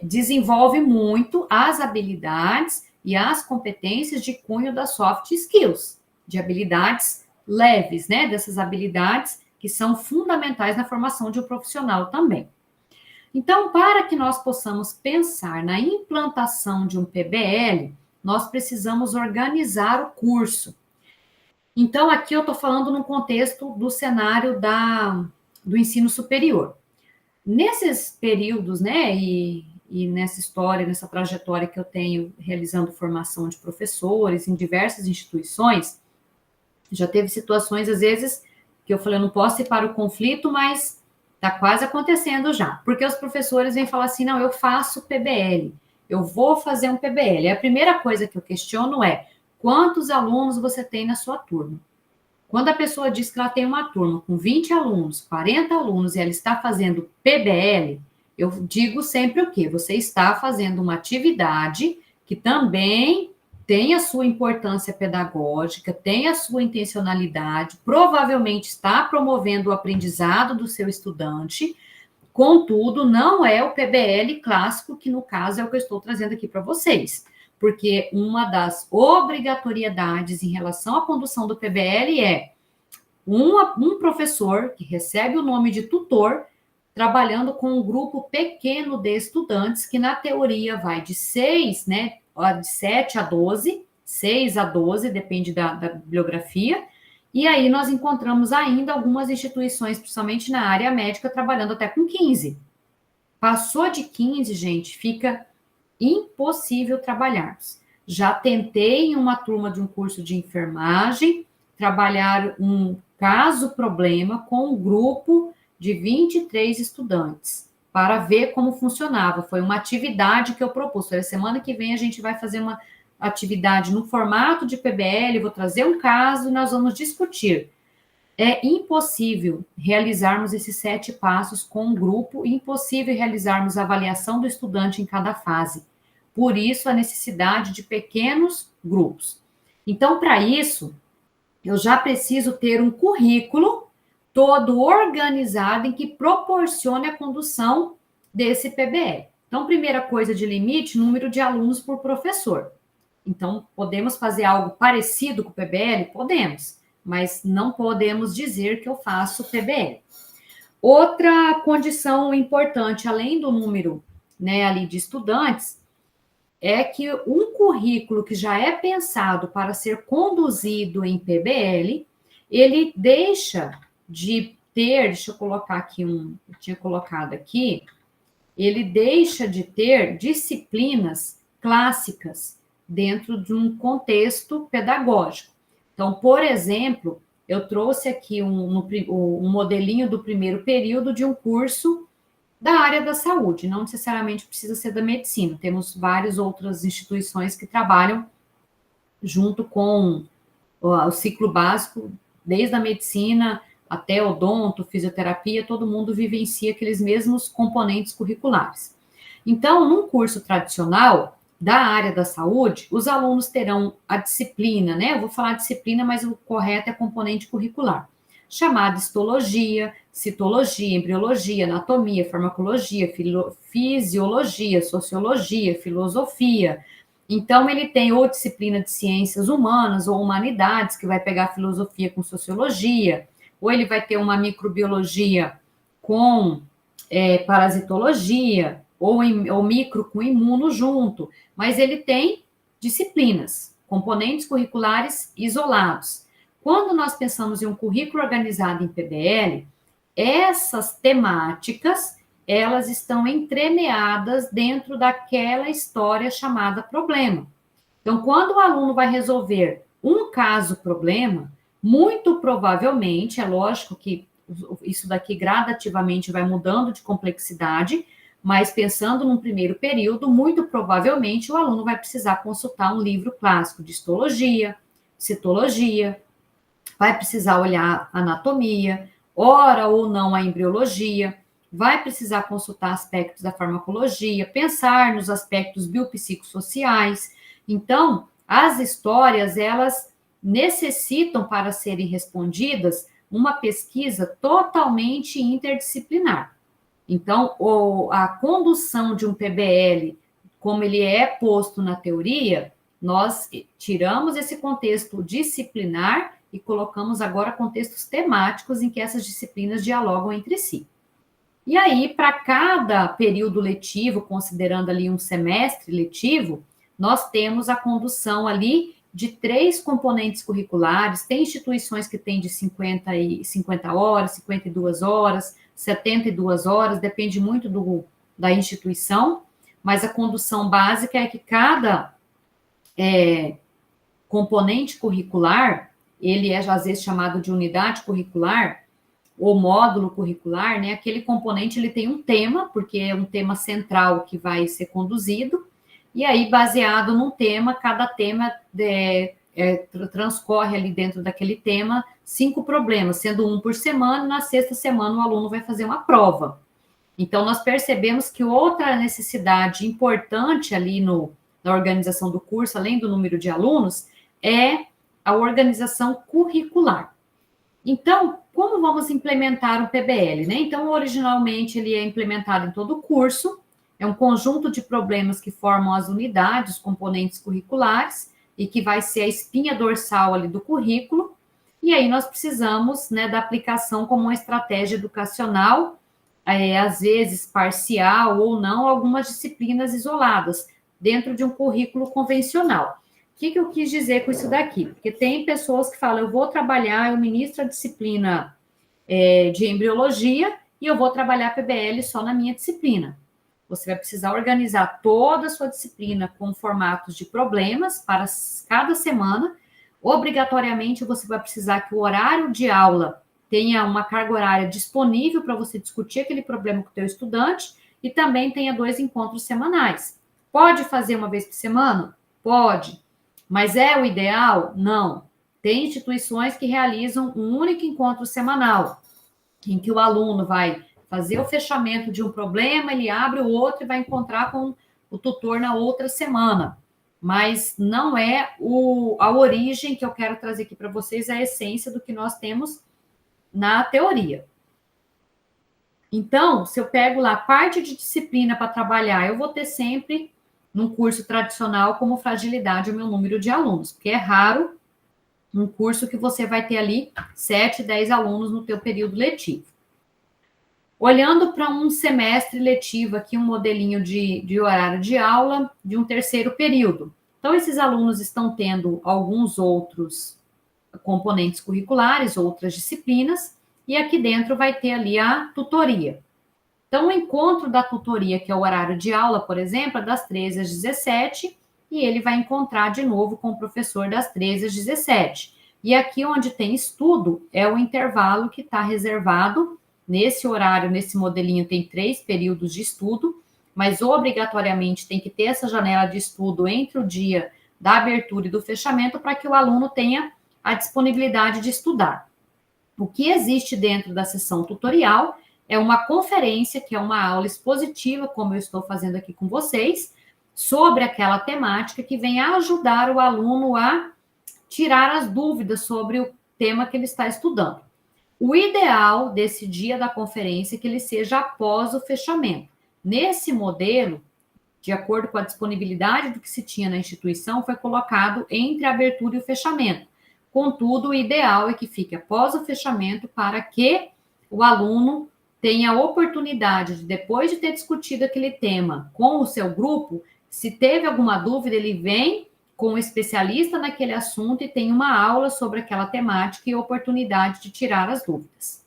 desenvolve muito as habilidades e as competências de cunho das soft skills, de habilidades leves, né? Dessas habilidades que são fundamentais na formação de um profissional também. Então, para que nós possamos pensar na implantação de um PBL, nós precisamos organizar o curso. Então, aqui eu estou falando no contexto do cenário do ensino superior. Nesses períodos, né, e nessa história, nessa trajetória que eu tenho realizando formação de professores em diversas instituições, já teve situações, às vezes, que eu falei, eu não posso ir para o conflito, mas está quase acontecendo já. Porque os professores vêm falar assim, não, eu faço PBL, eu vou fazer um PBL. E a primeira coisa que eu questiono é, quantos alunos você tem na sua turma. Quando a pessoa diz que ela tem uma turma com 20 alunos, 40 alunos, e ela está fazendo PBL, eu digo sempre o quê? Você está fazendo uma atividade que também tem a sua importância pedagógica, tem a sua intencionalidade, provavelmente está promovendo o aprendizado do seu estudante, contudo, não é o PBL clássico, que no caso é o que eu estou trazendo aqui para vocês, porque uma das obrigatoriedades em relação à condução do PBL é um professor que recebe o nome de tutor, trabalhando com um grupo pequeno de estudantes, que na teoria vai de 6, né, de 7 a 12, 6 a 12, depende da bibliografia, e aí nós encontramos ainda algumas instituições, principalmente na área médica, trabalhando até com 15. Passou de 15, gente, fica impossível trabalharmos. Já tentei em uma turma de um curso de enfermagem trabalhar um caso-problema com um grupo de 23 estudantes para ver como funcionava. Foi uma atividade que eu propus. Foi a semana que vem a gente vai fazer uma atividade no formato de PBL, vou trazer um caso e nós vamos discutir. É impossível realizarmos esses 7 passos com um grupo, impossível realizarmos a avaliação do estudante em cada fase. Por isso, a necessidade de pequenos grupos. Então, para isso, eu já preciso ter um currículo todo organizado em que proporcione a condução desse PBL. Então, primeira coisa de limite, número de alunos por professor. Então, podemos fazer algo parecido com o PBL? Podemos, mas não podemos dizer que eu faço PBL. Outra condição importante, além do número, né, ali de estudantes, é que um currículo que já é pensado para ser conduzido em PBL, ele deixa de ter, deixa eu colocar aqui eu tinha colocado aqui, ele deixa de ter disciplinas clássicas dentro de um contexto pedagógico. Então, por exemplo, eu trouxe aqui um modelinho do primeiro período de um curso da área da saúde, não necessariamente precisa ser da medicina, temos várias outras instituições que trabalham junto com o ciclo básico, desde a medicina até odonto, fisioterapia, todo mundo vivencia aqueles mesmos componentes curriculares. Então, num curso tradicional da área da saúde, os alunos terão a disciplina, né? Eu vou falar disciplina, mas o correto é componente curricular, chamada histologia, citologia, embriologia, anatomia, farmacologia, fisiologia, sociologia, filosofia. Então, ele tem ou disciplina de ciências humanas ou humanidades, que vai pegar filosofia com sociologia, ou ele vai ter uma microbiologia com parasitologia, ou micro com imuno junto, mas ele tem disciplinas, componentes curriculares isolados. Quando nós pensamos em um currículo organizado em PBL, essas temáticas, elas estão entremeadas dentro daquela história chamada problema. Então, quando o aluno vai resolver um caso-problema, muito provavelmente, é lógico que isso daqui gradativamente vai mudando de complexidade, mas pensando num primeiro período, muito provavelmente o aluno vai precisar consultar um livro clássico de histologia, citologia, vai precisar olhar anatomia, ora ou não a embriologia, vai precisar consultar aspectos da farmacologia, pensar nos aspectos biopsicossociais. Então, as histórias, elas necessitam, para serem respondidas, uma pesquisa totalmente interdisciplinar. Então, a condução de um PBL, como ele é posto na teoria, nós tiramos esse contexto disciplinar e colocamos agora contextos temáticos em que essas disciplinas dialogam entre si. E aí, para cada período letivo, considerando ali um semestre letivo, nós temos a condução ali de 3 componentes curriculares. Tem instituições que têm de 50 horas, 52 horas, 72 horas, depende muito da instituição, mas a condução básica é que cada componente curricular, ele é às vezes chamado de unidade curricular, ou módulo curricular, né? Aquele componente, ele tem um tema, porque é um tema central que vai ser conduzido, e aí, baseado num tema, cada tema transcorre ali dentro daquele tema 5 problemas, sendo um por semana, na sexta semana o aluno vai fazer uma prova. Então, nós percebemos que outra necessidade importante ali na organização do curso, além do número de alunos, é a organização curricular. Então, como vamos implementar o PBL, né? Então, originalmente, ele é implementado em todo o curso, é um conjunto de problemas que formam as unidades, os componentes curriculares, e que vai ser a espinha dorsal ali do currículo, e aí nós precisamos, né, da aplicação como uma estratégia educacional, às vezes parcial ou não, algumas disciplinas isoladas, dentro de um currículo convencional. O que eu quis dizer com isso daqui? Porque tem pessoas que falam, eu vou trabalhar, eu ministro a disciplina de embriologia e eu vou trabalhar PBL só na minha disciplina. Você vai precisar organizar toda a sua disciplina com formatos de problemas para cada semana. Obrigatoriamente, você vai precisar que o horário de aula tenha uma carga horária disponível para você discutir aquele problema com o teu estudante e também tenha 2 encontros semanais. Pode fazer uma vez por semana? Pode. Mas é o ideal? Não. Tem instituições que realizam um único encontro semanal, em que o aluno vai fazer o fechamento de um problema, ele abre o outro e vai encontrar com o tutor na outra semana. Mas não é a origem que eu quero trazer aqui para vocês, a essência do que nós temos na teoria. Então, se eu pego lá parte de disciplina para trabalhar, eu vou ter sempre, num curso tradicional, como fragilidade o meu número de alunos, porque é raro um curso que você vai ter ali 7, 10 alunos no teu período letivo. Olhando para um semestre letivo aqui, um modelinho de horário de aula de um terceiro período. Então, esses alunos estão tendo alguns outros componentes curriculares, outras disciplinas, e aqui dentro vai ter ali a tutoria. Então, o encontro da tutoria, que é o horário de aula, por exemplo, é das 13 às 17, e ele vai encontrar de novo com o professor das 13 às 17. E aqui onde tem estudo, é o intervalo que está reservado. Nesse horário, nesse modelinho, tem 3 períodos de estudo, mas obrigatoriamente tem que ter essa janela de estudo entre o dia da abertura e do fechamento para que o aluno tenha a disponibilidade de estudar. O que existe dentro da sessão tutorial é uma conferência, que é uma aula expositiva, como eu estou fazendo aqui com vocês, sobre aquela temática que vem ajudar o aluno a tirar as dúvidas sobre o tema que ele está estudando. O ideal desse dia da conferência é que ele seja após o fechamento. Nesse modelo, de acordo com a disponibilidade do que se tinha na instituição, foi colocado entre a abertura e o fechamento. Contudo, o ideal é que fique após o fechamento para que o aluno tenha a oportunidade de, depois de ter discutido aquele tema com o seu grupo, se teve alguma dúvida, ele vem com um especialista naquele assunto e tem uma aula sobre aquela temática e oportunidade de tirar as dúvidas.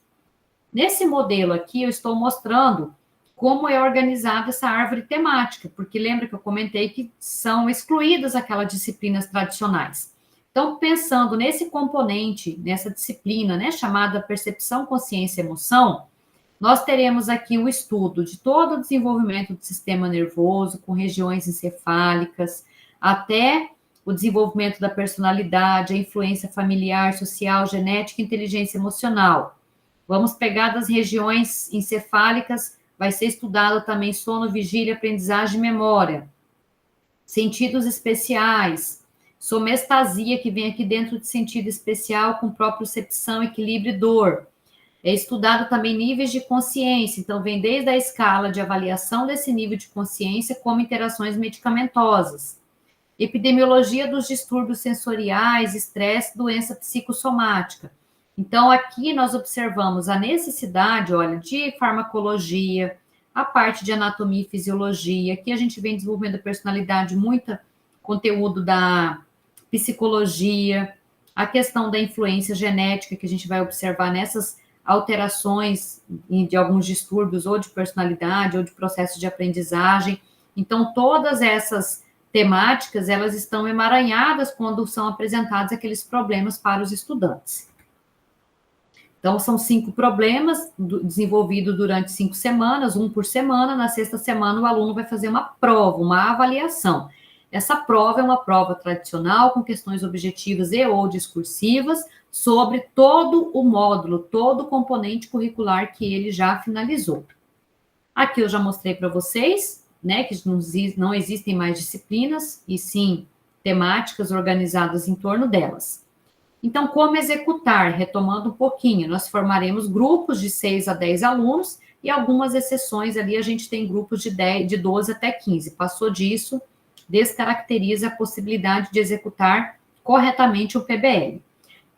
Nesse modelo aqui, eu estou mostrando como é organizada essa árvore temática, porque lembra que eu comentei que são excluídas aquelas disciplinas tradicionais. Então, pensando nesse componente, nessa disciplina, né, chamada percepção, consciência e emoção, nós teremos aqui o estudo de todo o desenvolvimento do sistema nervoso, com regiões encefálicas, até o desenvolvimento da personalidade, a influência familiar, social, genética e inteligência emocional. Vamos pegar das regiões encefálicas, vai ser estudado também sono, vigília, aprendizagem e memória. Sentidos especiais, somestasia, que vem aqui dentro de sentido especial, com propriocepção, equilíbrio e dor. É estudado também níveis de consciência, então vem desde a escala de avaliação desse nível de consciência, como interações medicamentosas. Epidemiologia dos distúrbios sensoriais, estresse, doença psicossomática. Então, aqui nós observamos a necessidade, olha, de farmacologia, a parte de anatomia e fisiologia, aqui a gente vem desenvolvendo a personalidade, muito conteúdo da psicologia, a questão da influência genética, que a gente vai observar nessas alterações de alguns distúrbios, ou de personalidade, ou de processo de aprendizagem. Então, todas essas temáticas, elas estão emaranhadas quando são apresentados aqueles problemas para os estudantes. Então, são 5 problemas desenvolvidos durante 5 semanas, um por semana. Na sexta semana, o aluno vai fazer uma prova, uma avaliação. Essa prova é uma prova tradicional com questões objetivas e ou discursivas sobre todo o módulo, todo o componente curricular que ele já finalizou. Aqui eu já mostrei para vocês, né, que não existem mais disciplinas, e sim temáticas organizadas em torno delas. Então, como executar? Retomando um pouquinho, nós formaremos grupos de 6 a 10 alunos, e algumas exceções ali, a gente tem grupos de 12 até 15. Passou disso, descaracteriza a possibilidade de executar corretamente o PBL.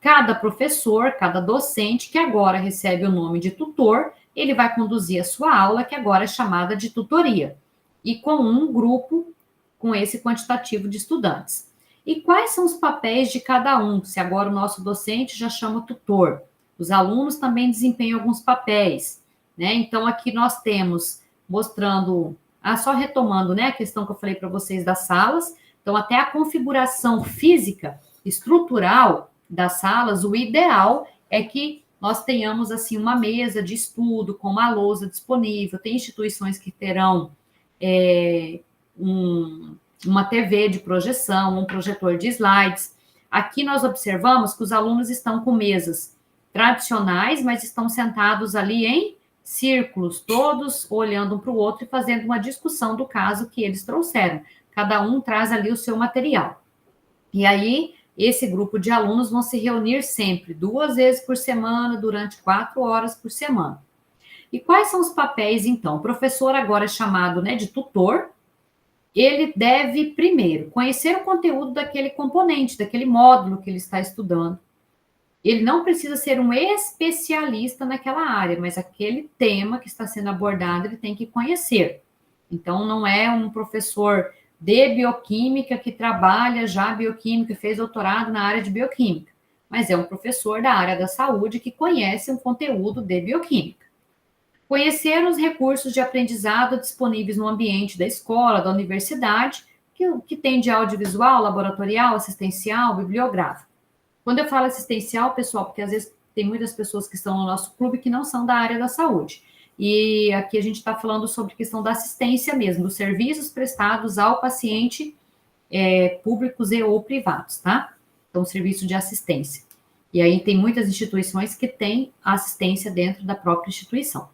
Cada professor, cada docente, que agora recebe o nome de tutor, ele vai conduzir a sua aula, que agora é chamada de tutoria, e com um grupo com esse quantitativo de estudantes. E quais são os papéis de cada um? Se agora o nosso docente já chama tutor, os alunos também desempenham alguns papéis, né? Então, aqui nós temos, mostrando, só retomando, né, a questão que eu falei para vocês das salas. Então, até a configuração física, estrutural das salas, o ideal é que nós tenhamos, assim, uma mesa de estudo com uma lousa disponível. Tem instituições que terão uma TV de projeção, um projetor de slides. Aqui nós observamos que os alunos estão com mesas tradicionais, mas estão sentados ali em círculos, todos olhando um para o outro e fazendo uma discussão do caso que eles trouxeram. Cada um traz ali o seu material. E aí, esse grupo de alunos vão se reunir sempre, 2 vezes por semana, durante 4 horas por semana. E quais são os papéis, então? O professor agora é chamado, né, de tutor. Ele deve, primeiro, conhecer o conteúdo daquele componente, daquele módulo que ele está estudando. Ele não precisa ser um especialista naquela área, mas aquele tema que está sendo abordado, ele tem que conhecer. Então, não é um professor de bioquímica que trabalha já bioquímica, fez doutorado na área de bioquímica, mas é um professor da área da saúde que conhece um conteúdo de bioquímica. Conhecer os recursos de aprendizado disponíveis no ambiente da escola, da universidade, que tem de audiovisual, laboratorial, assistencial, bibliográfico. Quando eu falo assistencial, pessoal, porque às vezes tem muitas pessoas que estão no nosso clube que não são da área da saúde. E aqui a gente está falando sobre a questão da assistência mesmo, dos serviços prestados ao paciente, públicos e ou privados, tá? Então, serviço de assistência. E aí tem muitas instituições que têm assistência dentro da própria instituição.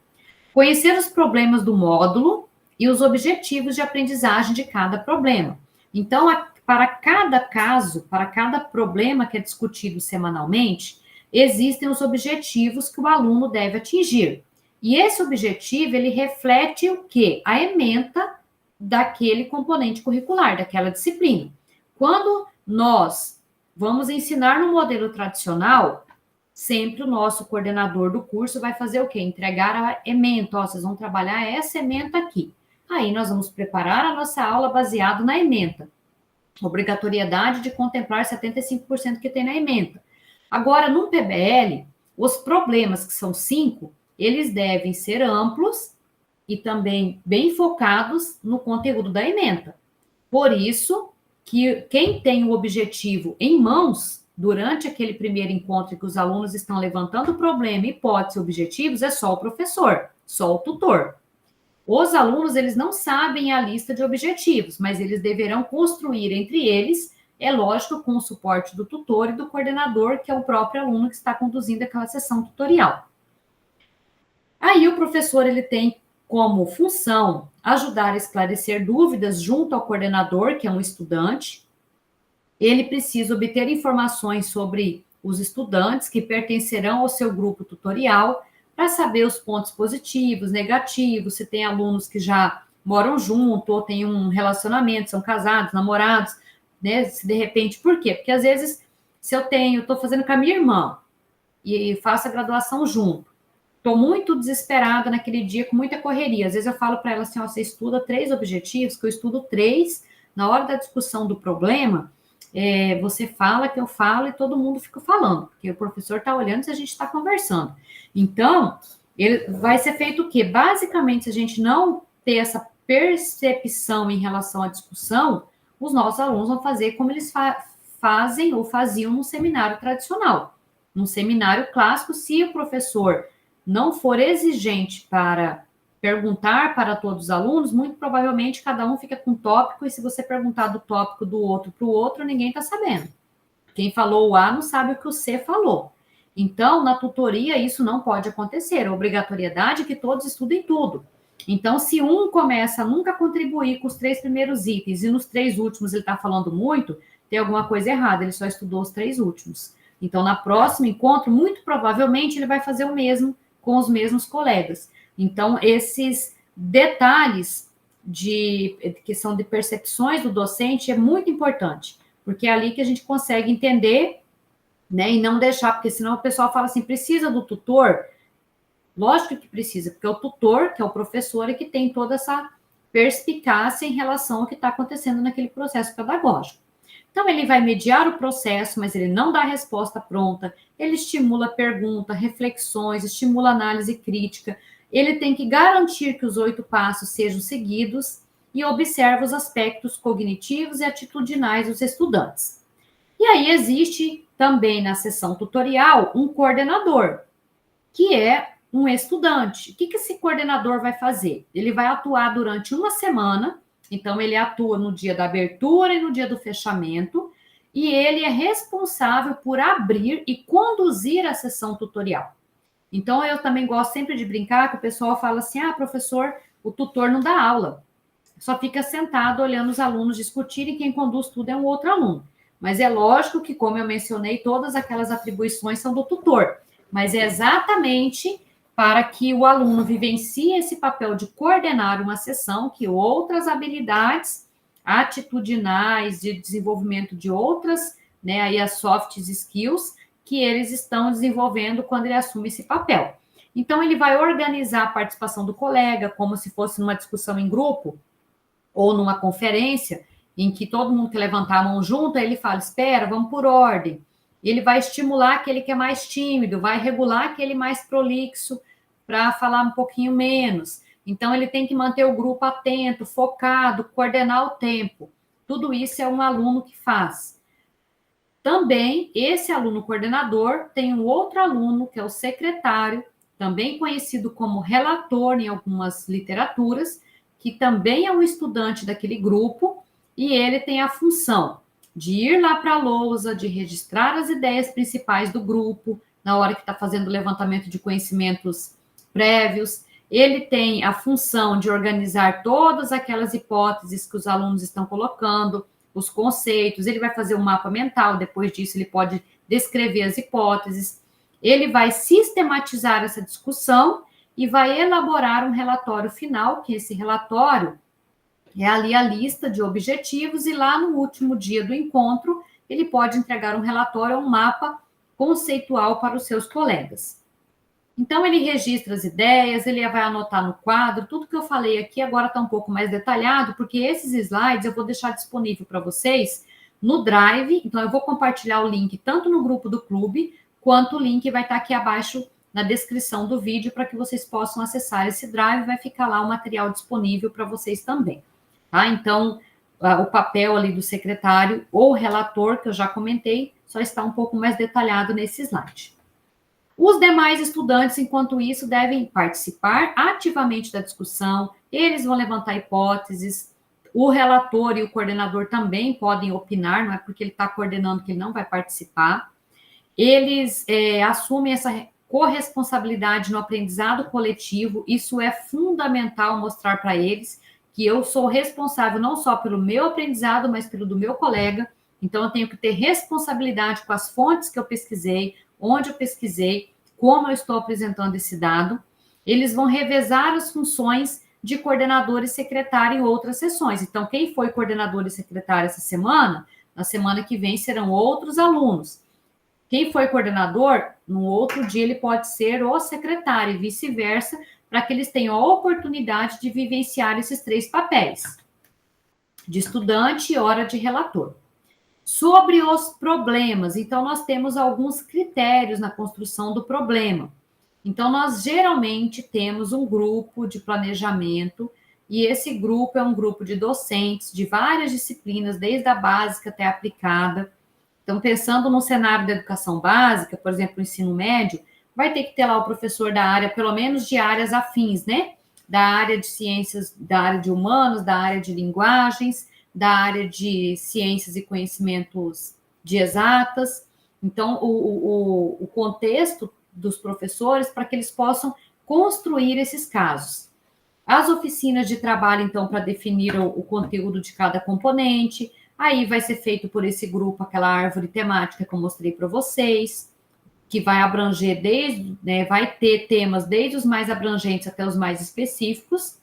Conhecer os problemas do módulo e os objetivos de aprendizagem de cada problema. Então, para cada caso, para cada problema que é discutido semanalmente, existem os objetivos que o aluno deve atingir. E esse objetivo, ele reflete o quê? A ementa daquele componente curricular, daquela disciplina. Quando nós vamos ensinar no modelo tradicional, sempre o nosso coordenador do curso vai fazer o quê? Entregar a ementa. Vocês vão trabalhar essa ementa aqui. Aí nós vamos preparar a nossa aula baseado na ementa. Obrigatoriedade de contemplar 75% que tem na ementa. Agora, no PBL, os problemas, que são 5, eles devem ser amplos e também bem focados no conteúdo da ementa. Por isso, que quem tem o objetivo em mãos, durante aquele primeiro encontro em que os alunos estão levantando o problema, hipótese, objetivos, é só o professor, só o tutor. Os alunos, eles não sabem a lista de objetivos, mas eles deverão construir entre eles, é lógico, com o suporte do tutor e do coordenador, que é o próprio aluno que está conduzindo aquela sessão tutorial. Aí o professor, ele tem como função ajudar a esclarecer dúvidas junto ao coordenador, que é um estudante. Ele precisa obter informações sobre os estudantes que pertencerão ao seu grupo tutorial, para saber os pontos positivos, negativos, se tem alunos que já moram junto, ou têm um relacionamento, são casados, namorados, né? Se de repente, por quê? Porque às vezes, se eu estou fazendo com a minha irmã, e faço a graduação junto, estou muito desesperada naquele dia, com muita correria. Às vezes eu falo para ela assim, você estuda 3 objetivos, que eu estudo 3, na hora da discussão do problema, você fala que eu falo e todo mundo fica falando, porque o professor está olhando se a gente está conversando. Então, ele vai ser feito o quê? Basicamente, se a gente não ter essa percepção em relação à discussão, os nossos alunos vão fazer como eles fazem ou faziam no seminário tradicional. No seminário clássico, se o professor não for exigente para perguntar para todos os alunos, muito provavelmente cada um fica com um tópico, e se você perguntar do tópico do outro para o outro, ninguém está sabendo. Quem falou o A não sabe o que o C falou. Então, na tutoria, isso não pode acontecer. A obrigatoriedade é que todos estudem tudo. Então, se um começa a nunca contribuir com os 3 primeiros itens e nos 3 últimos ele está falando muito, tem alguma coisa errada, ele só estudou os 3 últimos. Então, na próximo encontro, muito provavelmente ele vai fazer o mesmo com os mesmos colegas. Então, esses detalhes que são de percepções do docente é muito importante, porque é ali que a gente consegue entender, né, e não deixar, porque senão o pessoal fala assim, precisa do tutor? Lógico que precisa, porque o tutor, que é o professor, é que tem toda essa perspicácia em relação ao que está acontecendo naquele processo pedagógico. Então, ele vai mediar o processo, mas ele não dá a resposta pronta, ele estimula pergunta, reflexões, estimula análise crítica, ele tem que garantir que os 8 passos sejam seguidos e observa os aspectos cognitivos e atitudinais dos estudantes. E aí existe também na sessão tutorial um coordenador, que é um estudante. O que esse coordenador vai fazer? Ele vai atuar durante uma semana, então ele atua no dia da abertura e no dia do fechamento, e ele é responsável por abrir e conduzir a sessão tutorial. Então, eu também gosto sempre de brincar que o pessoal fala assim, professor, o tutor não dá aula, só fica sentado olhando os alunos discutirem, quem conduz tudo é um outro aluno. Mas é lógico que, como eu mencionei, todas aquelas atribuições são do tutor, mas é exatamente para que o aluno vivencie esse papel de coordenar uma sessão, que outras habilidades atitudinais, de desenvolvimento de outras, né, aí as soft skills, que eles estão desenvolvendo quando ele assume esse papel. Então, ele vai organizar a participação do colega, como se fosse numa discussão em grupo, ou numa conferência, em que todo mundo que levantar a mão junto, aí ele fala, espera, vamos por ordem. Ele vai estimular aquele que é mais tímido, vai regular aquele mais prolixo para falar um pouquinho menos. Então, ele tem que manter o grupo atento, focado, coordenar o tempo. Tudo isso é um aluno que faz. Também, esse aluno coordenador tem um outro aluno, que é o secretário, também conhecido como relator em algumas literaturas, que também é um estudante daquele grupo, e ele tem a função de ir lá para a lousa, de registrar as ideias principais do grupo, na hora que está fazendo o levantamento de conhecimentos prévios. Ele tem a função de organizar todas aquelas hipóteses que os alunos estão colocando, os conceitos, ele vai fazer um mapa mental, depois disso ele pode descrever as hipóteses, ele vai sistematizar essa discussão e vai elaborar um relatório final, que esse relatório é ali a lista de objetivos, e lá no último dia do encontro, ele pode entregar um relatório, um mapa conceitual para os seus colegas. Então, ele registra as ideias, ele vai anotar no quadro, tudo que eu falei aqui agora está um pouco mais detalhado, porque esses slides eu vou deixar disponível para vocês no Drive, então eu vou compartilhar o link tanto no grupo do clube, quanto o link vai estar aqui abaixo na descrição do vídeo, para que vocês possam acessar esse Drive, vai ficar lá o material disponível para vocês também, tá? Então, o papel ali do secretário ou relator, que eu já comentei, só está um pouco mais detalhado nesse slide. Os demais estudantes, enquanto isso, devem participar ativamente da discussão, eles vão levantar hipóteses, o relator e o coordenador também podem opinar, não é porque ele está coordenando que ele não vai participar. Eles assumem essa corresponsabilidade no aprendizado coletivo, isso é fundamental mostrar para eles que eu sou responsável não só pelo meu aprendizado, mas pelo do meu colega, então eu tenho que ter responsabilidade com as fontes que eu pesquisei, onde eu pesquisei, como eu estou apresentando esse dado. Eles vão revezar as funções de coordenador e secretário em outras sessões. Então, quem foi coordenador e secretário essa semana, na semana que vem serão outros alunos. Quem foi coordenador, no outro dia ele pode ser o secretário e vice-versa, para que eles tenham a oportunidade de vivenciar esses 3 papéis, de estudante e hora de relator. Sobre os problemas, então nós temos alguns critérios na construção do problema. Então, nós geralmente temos um grupo de planejamento, e esse grupo é um grupo de docentes de várias disciplinas, desde a básica até a aplicada. Então, pensando no cenário da educação básica, por exemplo, o ensino médio, vai ter que ter lá o professor da área, pelo menos de áreas afins, né? da área de ciências, da área de humanos, da área de linguagens, da área de ciências e conhecimentos de exatas. Então, o contexto dos professores para que eles possam construir esses casos. As oficinas de trabalho, então, para definir o conteúdo de cada componente, aí vai ser feito por esse grupo, aquela árvore temática que eu mostrei para vocês, que vai abranger desde, né, vai ter temas desde os mais abrangentes até os mais específicos,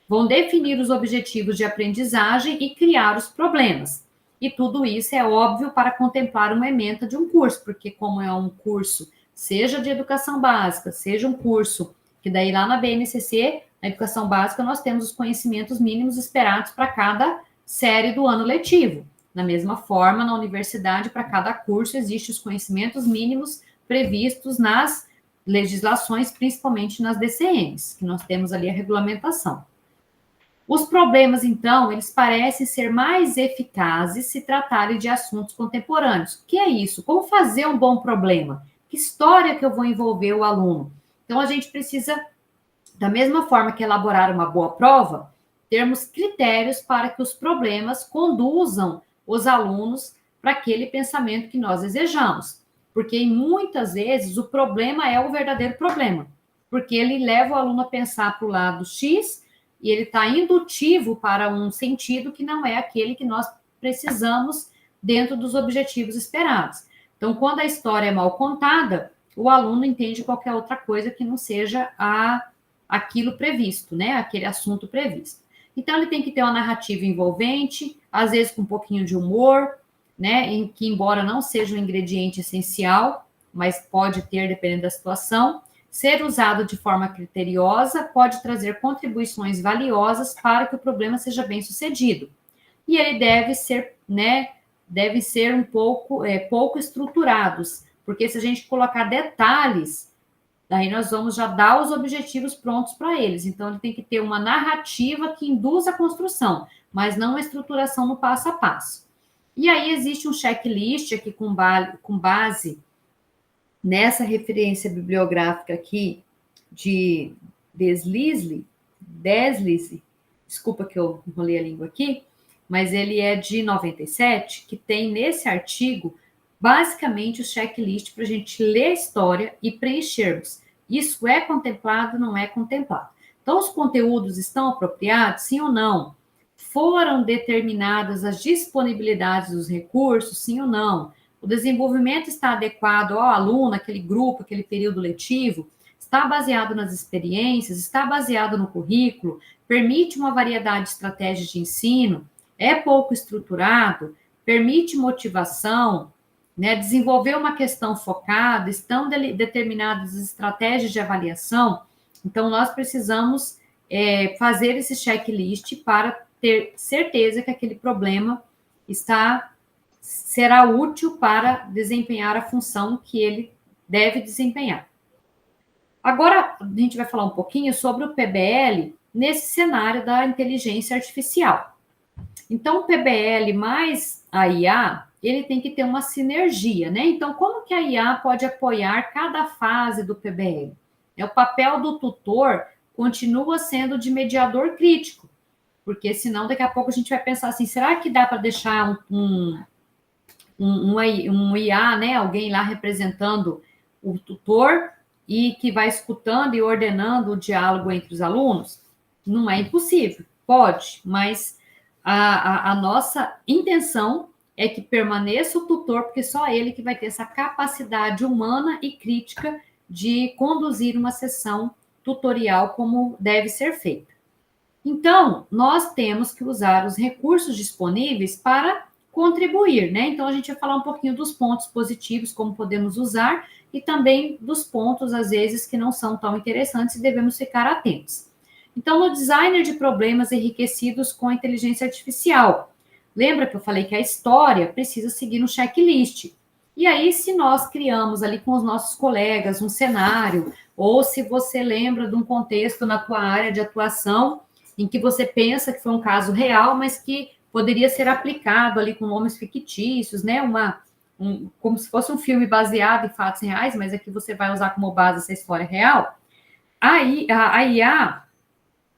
vão definir os objetivos de aprendizagem e criar os problemas. E tudo isso é óbvio para contemplar uma ementa de um curso, porque como é um curso, seja de educação básica, seja um curso, que daí lá na BNCC, na educação básica, nós temos os conhecimentos mínimos esperados para cada série do ano letivo. Da mesma forma, na universidade, para cada curso, existem os conhecimentos mínimos previstos nas legislações, principalmente nas DCMs, que nós temos ali a regulamentação. Os problemas, então, eles parecem ser mais eficazes se tratarem de assuntos contemporâneos. O que é isso? Como fazer um bom problema? Que história que eu vou envolver o aluno? Então, a gente precisa, da mesma forma que elaborar uma boa prova, termos critérios para que os problemas conduzam os alunos para aquele pensamento que nós desejamos. Porque muitas vezes o problema é o verdadeiro problema, porque ele leva o aluno a pensar para o lado X e ele está indutivo para um sentido que não é aquele que nós precisamos dentro dos objetivos esperados. Então, quando a história é mal contada, o aluno entende qualquer outra coisa que não seja aquilo previsto, né? Aquele assunto previsto. Então, ele tem que ter uma narrativa envolvente, às vezes com um pouquinho de humor, né? Em que, embora não seja um ingrediente essencial, mas pode ter, dependendo da situação. Ser usado de forma criteriosa pode trazer contribuições valiosas para que o problema seja bem sucedido. E ele deve ser, né? Deve ser um pouco, pouco estruturados, porque se a gente colocar detalhes, daí nós vamos já dar os objetivos prontos para eles. Então, ele tem que ter uma narrativa que induza a construção, mas não uma estruturação no passo a passo. E aí existe um checklist aqui com base nessa referência bibliográfica aqui de Deslize, desculpa que eu enrolei a língua aqui, mas ele é de 97, que tem nesse artigo basicamente o checklist para a gente ler a história e preenchermos. Isso é contemplado, não é contemplado. Então, os conteúdos estão apropriados, sim ou não? Foram determinadas as disponibilidades dos recursos, sim ou não? O desenvolvimento está adequado ao aluno, aquele grupo, aquele período letivo? Está baseado nas experiências? Está baseado no currículo? Permite uma variedade de estratégias de ensino? É pouco estruturado? Permite motivação? Né? Desenvolver uma questão focada? Estão determinadas as estratégias de avaliação? Então, nós precisamos fazer esse checklist para ter certeza que aquele problema será útil para desempenhar a função que ele deve desempenhar. Agora, a gente vai falar um pouquinho sobre o PBL nesse cenário da inteligência artificial. Então, o PBL mais a IA, ele tem que ter uma sinergia, né? Então, como que a IA pode apoiar cada fase do PBL? O papel do tutor continua sendo de mediador crítico, porque senão daqui a pouco a gente vai pensar assim, será que dá para deixar um IA, né, alguém lá representando o tutor e que vai escutando e ordenando o diálogo entre os alunos? Não é impossível, pode, mas a nossa intenção é que permaneça o tutor, porque só ele que vai ter essa capacidade humana e crítica de conduzir uma sessão tutorial como deve ser feita. Então, nós temos que usar os recursos disponíveis para contribuir, né? Então, a gente vai falar um pouquinho dos pontos positivos, como podemos usar, e também dos pontos, às vezes, que não são tão interessantes e devemos ficar atentos. Então, no designer de problemas enriquecidos com a inteligência artificial, lembra que eu falei que a história precisa seguir um checklist. E aí, se nós criamos ali com os nossos colegas um cenário, ou se você lembra de um contexto na tua área de atuação, em que você pensa que foi um caso real, mas que poderia ser aplicado ali com nomes fictícios, né? Como se fosse um filme baseado em fatos reais, mas aqui você vai usar como base essa história real. Aí a IA,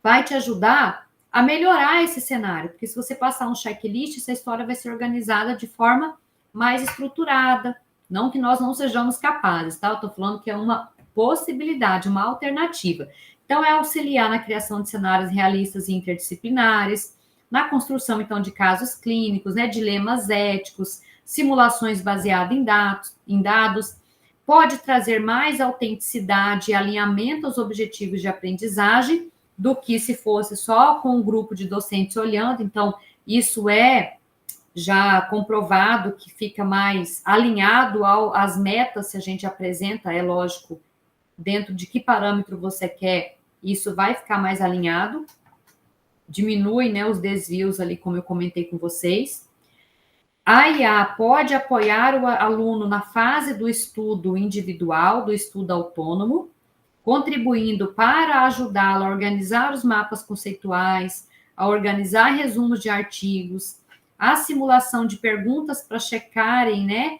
vai te ajudar a melhorar esse cenário, porque se você passar um checklist, essa história vai ser organizada de forma mais estruturada. Não que nós não sejamos capazes, tá? Eu estou falando que é uma possibilidade, uma alternativa. Então, é auxiliar na criação de cenários realistas e interdisciplinares, na construção, então, de casos clínicos, né, dilemas éticos, simulações baseadas em dados, pode trazer mais autenticidade e alinhamento aos objetivos de aprendizagem do que se fosse só com um grupo de docentes olhando. Então, isso é já comprovado que fica mais alinhado às metas se a gente apresenta, é lógico, dentro de que parâmetro você quer, isso vai ficar mais alinhado, diminui, né, os desvios ali, como eu comentei com vocês. A IA pode apoiar o aluno na fase do estudo individual, do estudo autônomo, contribuindo para ajudá-lo a organizar os mapas conceituais, a organizar resumos de artigos, a simulação de perguntas para checarem, né,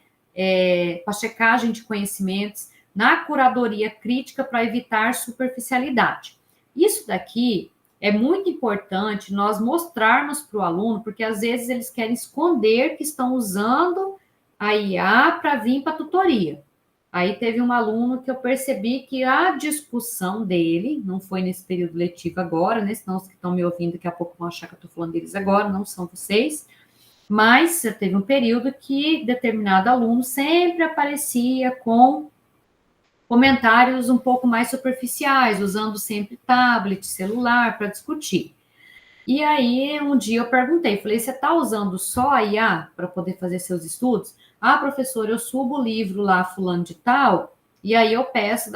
para checagem de conhecimentos, na curadoria crítica para evitar superficialidade. Isso daqui é muito importante nós mostrarmos para o aluno, porque às vezes eles querem esconder que estão usando a IA para vir para a tutoria. Aí teve um aluno que eu percebi que a discussão dele, não foi nesse período letivo agora, né? Senão os que estão me ouvindo daqui a pouco vão achar que eu estou falando deles agora, não são vocês. Mas teve um período que determinado aluno sempre aparecia com comentários um pouco mais superficiais, usando sempre tablet, celular para discutir. E aí, um dia eu perguntei, falei, você está usando só a IA para poder fazer seus estudos? Ah, professor, eu subo o livro lá, fulano de tal, e aí eu peço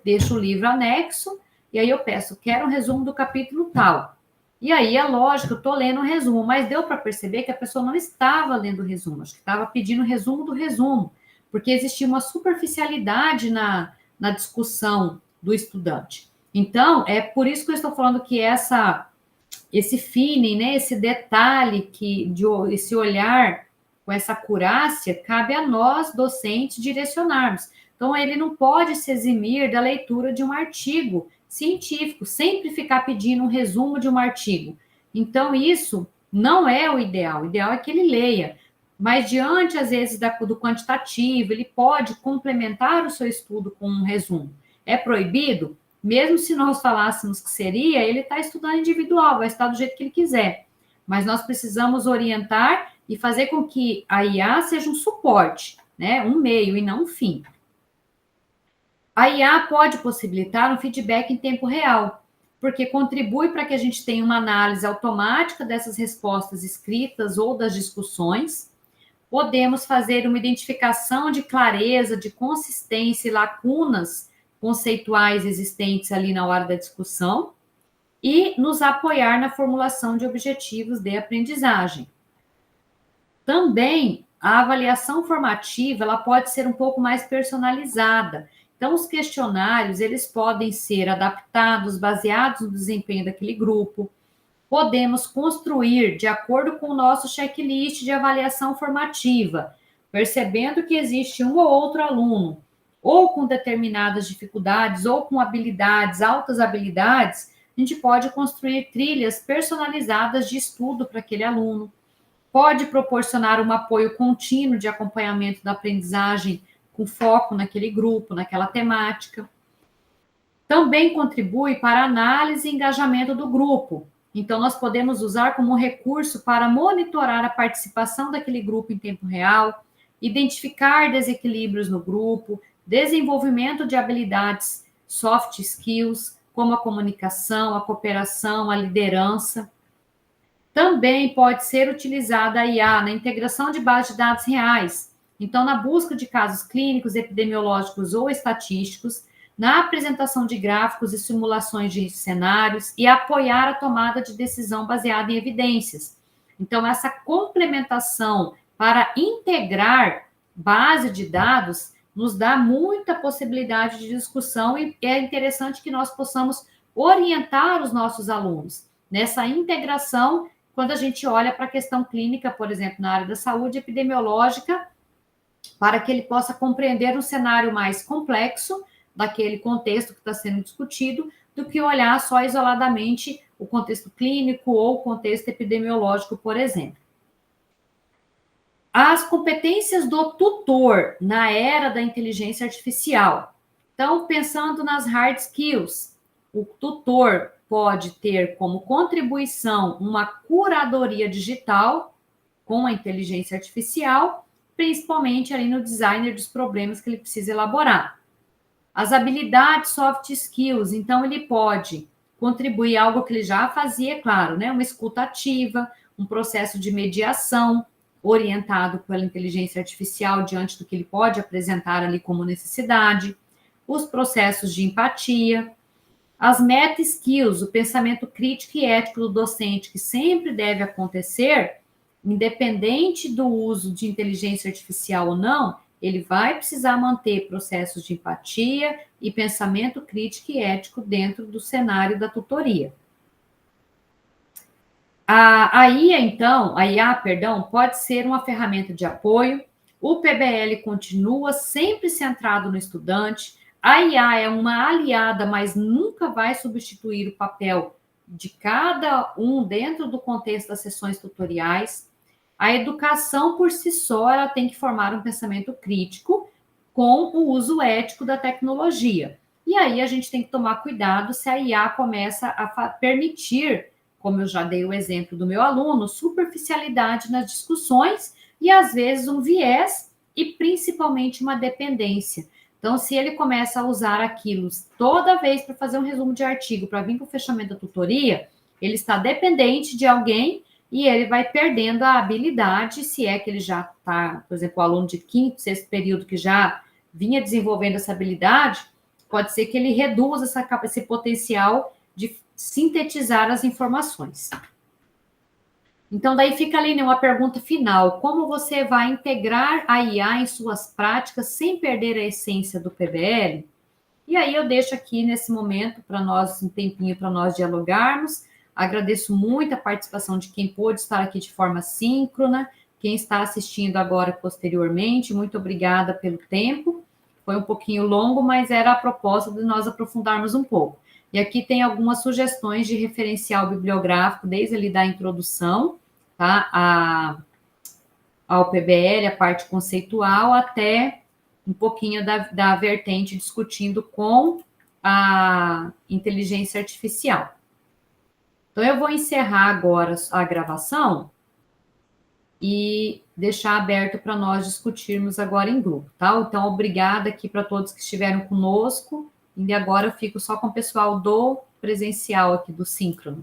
deixo o livro anexo, e aí eu peço, quero um resumo do capítulo tal. E aí, é lógico, eu estou lendo um resumo, mas deu para perceber que a pessoa não estava lendo o resumo, acho que estava pedindo o resumo do resumo, porque existia uma superficialidade na discussão do estudante. Então, é por isso que eu estou falando que esse feeling, né, esse detalhe, esse olhar com essa acurácia, cabe a nós, docentes, direcionarmos. Então, ele não pode se eximir da leitura de um artigo científico, sempre ficar pedindo um resumo de um artigo. Então, isso não é o ideal. O ideal é que ele leia. Mas, diante, às vezes, do quantitativo, ele pode complementar o seu estudo com um resumo. É proibido? Mesmo se nós falássemos que seria, ele está estudando individual, vai estar do jeito que ele quiser. Mas nós precisamos orientar e fazer com que a IA seja um suporte, né? Um meio e não um fim. A IA pode possibilitar um feedback em tempo real, porque contribui para que a gente tenha uma análise automática dessas respostas escritas ou das discussões. Podemos fazer uma identificação de clareza, de consistência e lacunas conceituais existentes ali na hora da discussão e nos apoiar na formulação de objetivos de aprendizagem. Também a avaliação formativa, ela pode ser um pouco mais personalizada. Então, os questionários, eles podem ser adaptados, baseados no desempenho daquele grupo. Podemos construir de acordo com o nosso checklist de avaliação formativa, percebendo que existe um ou outro aluno ou com determinadas dificuldades, ou com habilidades, altas habilidades, a gente pode construir trilhas personalizadas de estudo para aquele aluno. Pode proporcionar um apoio contínuo de acompanhamento da aprendizagem com foco naquele grupo, naquela temática. Também contribui para a análise e engajamento do grupo. Então, nós podemos usar como recurso para monitorar a participação daquele grupo em tempo real, identificar desequilíbrios no grupo, desenvolvimento de habilidades soft skills, como a comunicação, a cooperação, a liderança. Também pode ser utilizada a IA na integração de bases de dados reais. Então, na busca de casos clínicos, epidemiológicos ou estatísticos, na apresentação de gráficos e simulações de cenários e apoiar a tomada de decisão baseada em evidências. Então, essa complementação para integrar base de dados nos dá muita possibilidade de discussão e é interessante que nós possamos orientar os nossos alunos nessa integração quando a gente olha para a questão clínica, por exemplo, na área da saúde epidemiológica, para que ele possa compreender um cenário mais complexo daquele contexto que está sendo discutido, do que olhar só isoladamente o contexto clínico ou o contexto epidemiológico, por exemplo. As competências do tutor na era da inteligência artificial. Então, pensando nas hard skills, o tutor pode ter como contribuição uma curadoria digital com a inteligência artificial, principalmente ali no designer dos problemas que ele precisa elaborar. As habilidades soft skills, então ele pode contribuir algo que ele já fazia, é claro, né? Uma escuta ativa, um processo de mediação orientado pela inteligência artificial diante do que ele pode apresentar ali como necessidade, os processos de empatia, as meta skills, o pensamento crítico e ético do docente, que sempre deve acontecer, independente do uso de inteligência artificial ou não, ele vai precisar manter processos de empatia e pensamento crítico e ético dentro do cenário da tutoria. A IA, então, pode ser uma ferramenta de apoio. O PBL continua sempre centrado no estudante. A IA é uma aliada, mas nunca vai substituir o papel de cada um dentro do contexto das sessões tutoriais. A educação por si só, ela tem que formar um pensamento crítico com o uso ético da tecnologia. E aí a gente tem que tomar cuidado se a IA começa a permitir, como eu já dei o exemplo do meu aluno, superficialidade nas discussões e às vezes um viés e principalmente uma dependência. Então, se ele começa a usar aquilo toda vez para fazer um resumo de artigo, para vir para o fechamento da tutoria, ele está dependente de alguém e ele vai perdendo a habilidade, se é que ele já está, por exemplo, o aluno de quinto, sexto período que já vinha desenvolvendo essa habilidade, pode ser que ele reduza esse potencial de sintetizar as informações. Então, daí fica ali, né, uma pergunta final: como você vai integrar a IA em suas práticas sem perder a essência do PBL? E aí eu deixo aqui nesse momento para nós, um tempinho para nós dialogarmos. Agradeço muito a participação de quem pôde estar aqui de forma síncrona, quem está assistindo agora posteriormente, muito obrigada pelo tempo. Foi um pouquinho longo, mas era a proposta de nós aprofundarmos um pouco. E aqui tem algumas sugestões de referencial bibliográfico, desde ali da introdução, tá, ao PBL, a parte conceitual, até um pouquinho da vertente discutindo com a inteligência artificial. Então, eu vou encerrar agora a gravação e deixar aberto para nós discutirmos agora em grupo, tá? Então, obrigada aqui para todos que estiveram conosco, e agora eu fico só com o pessoal do presencial aqui, do síncrono.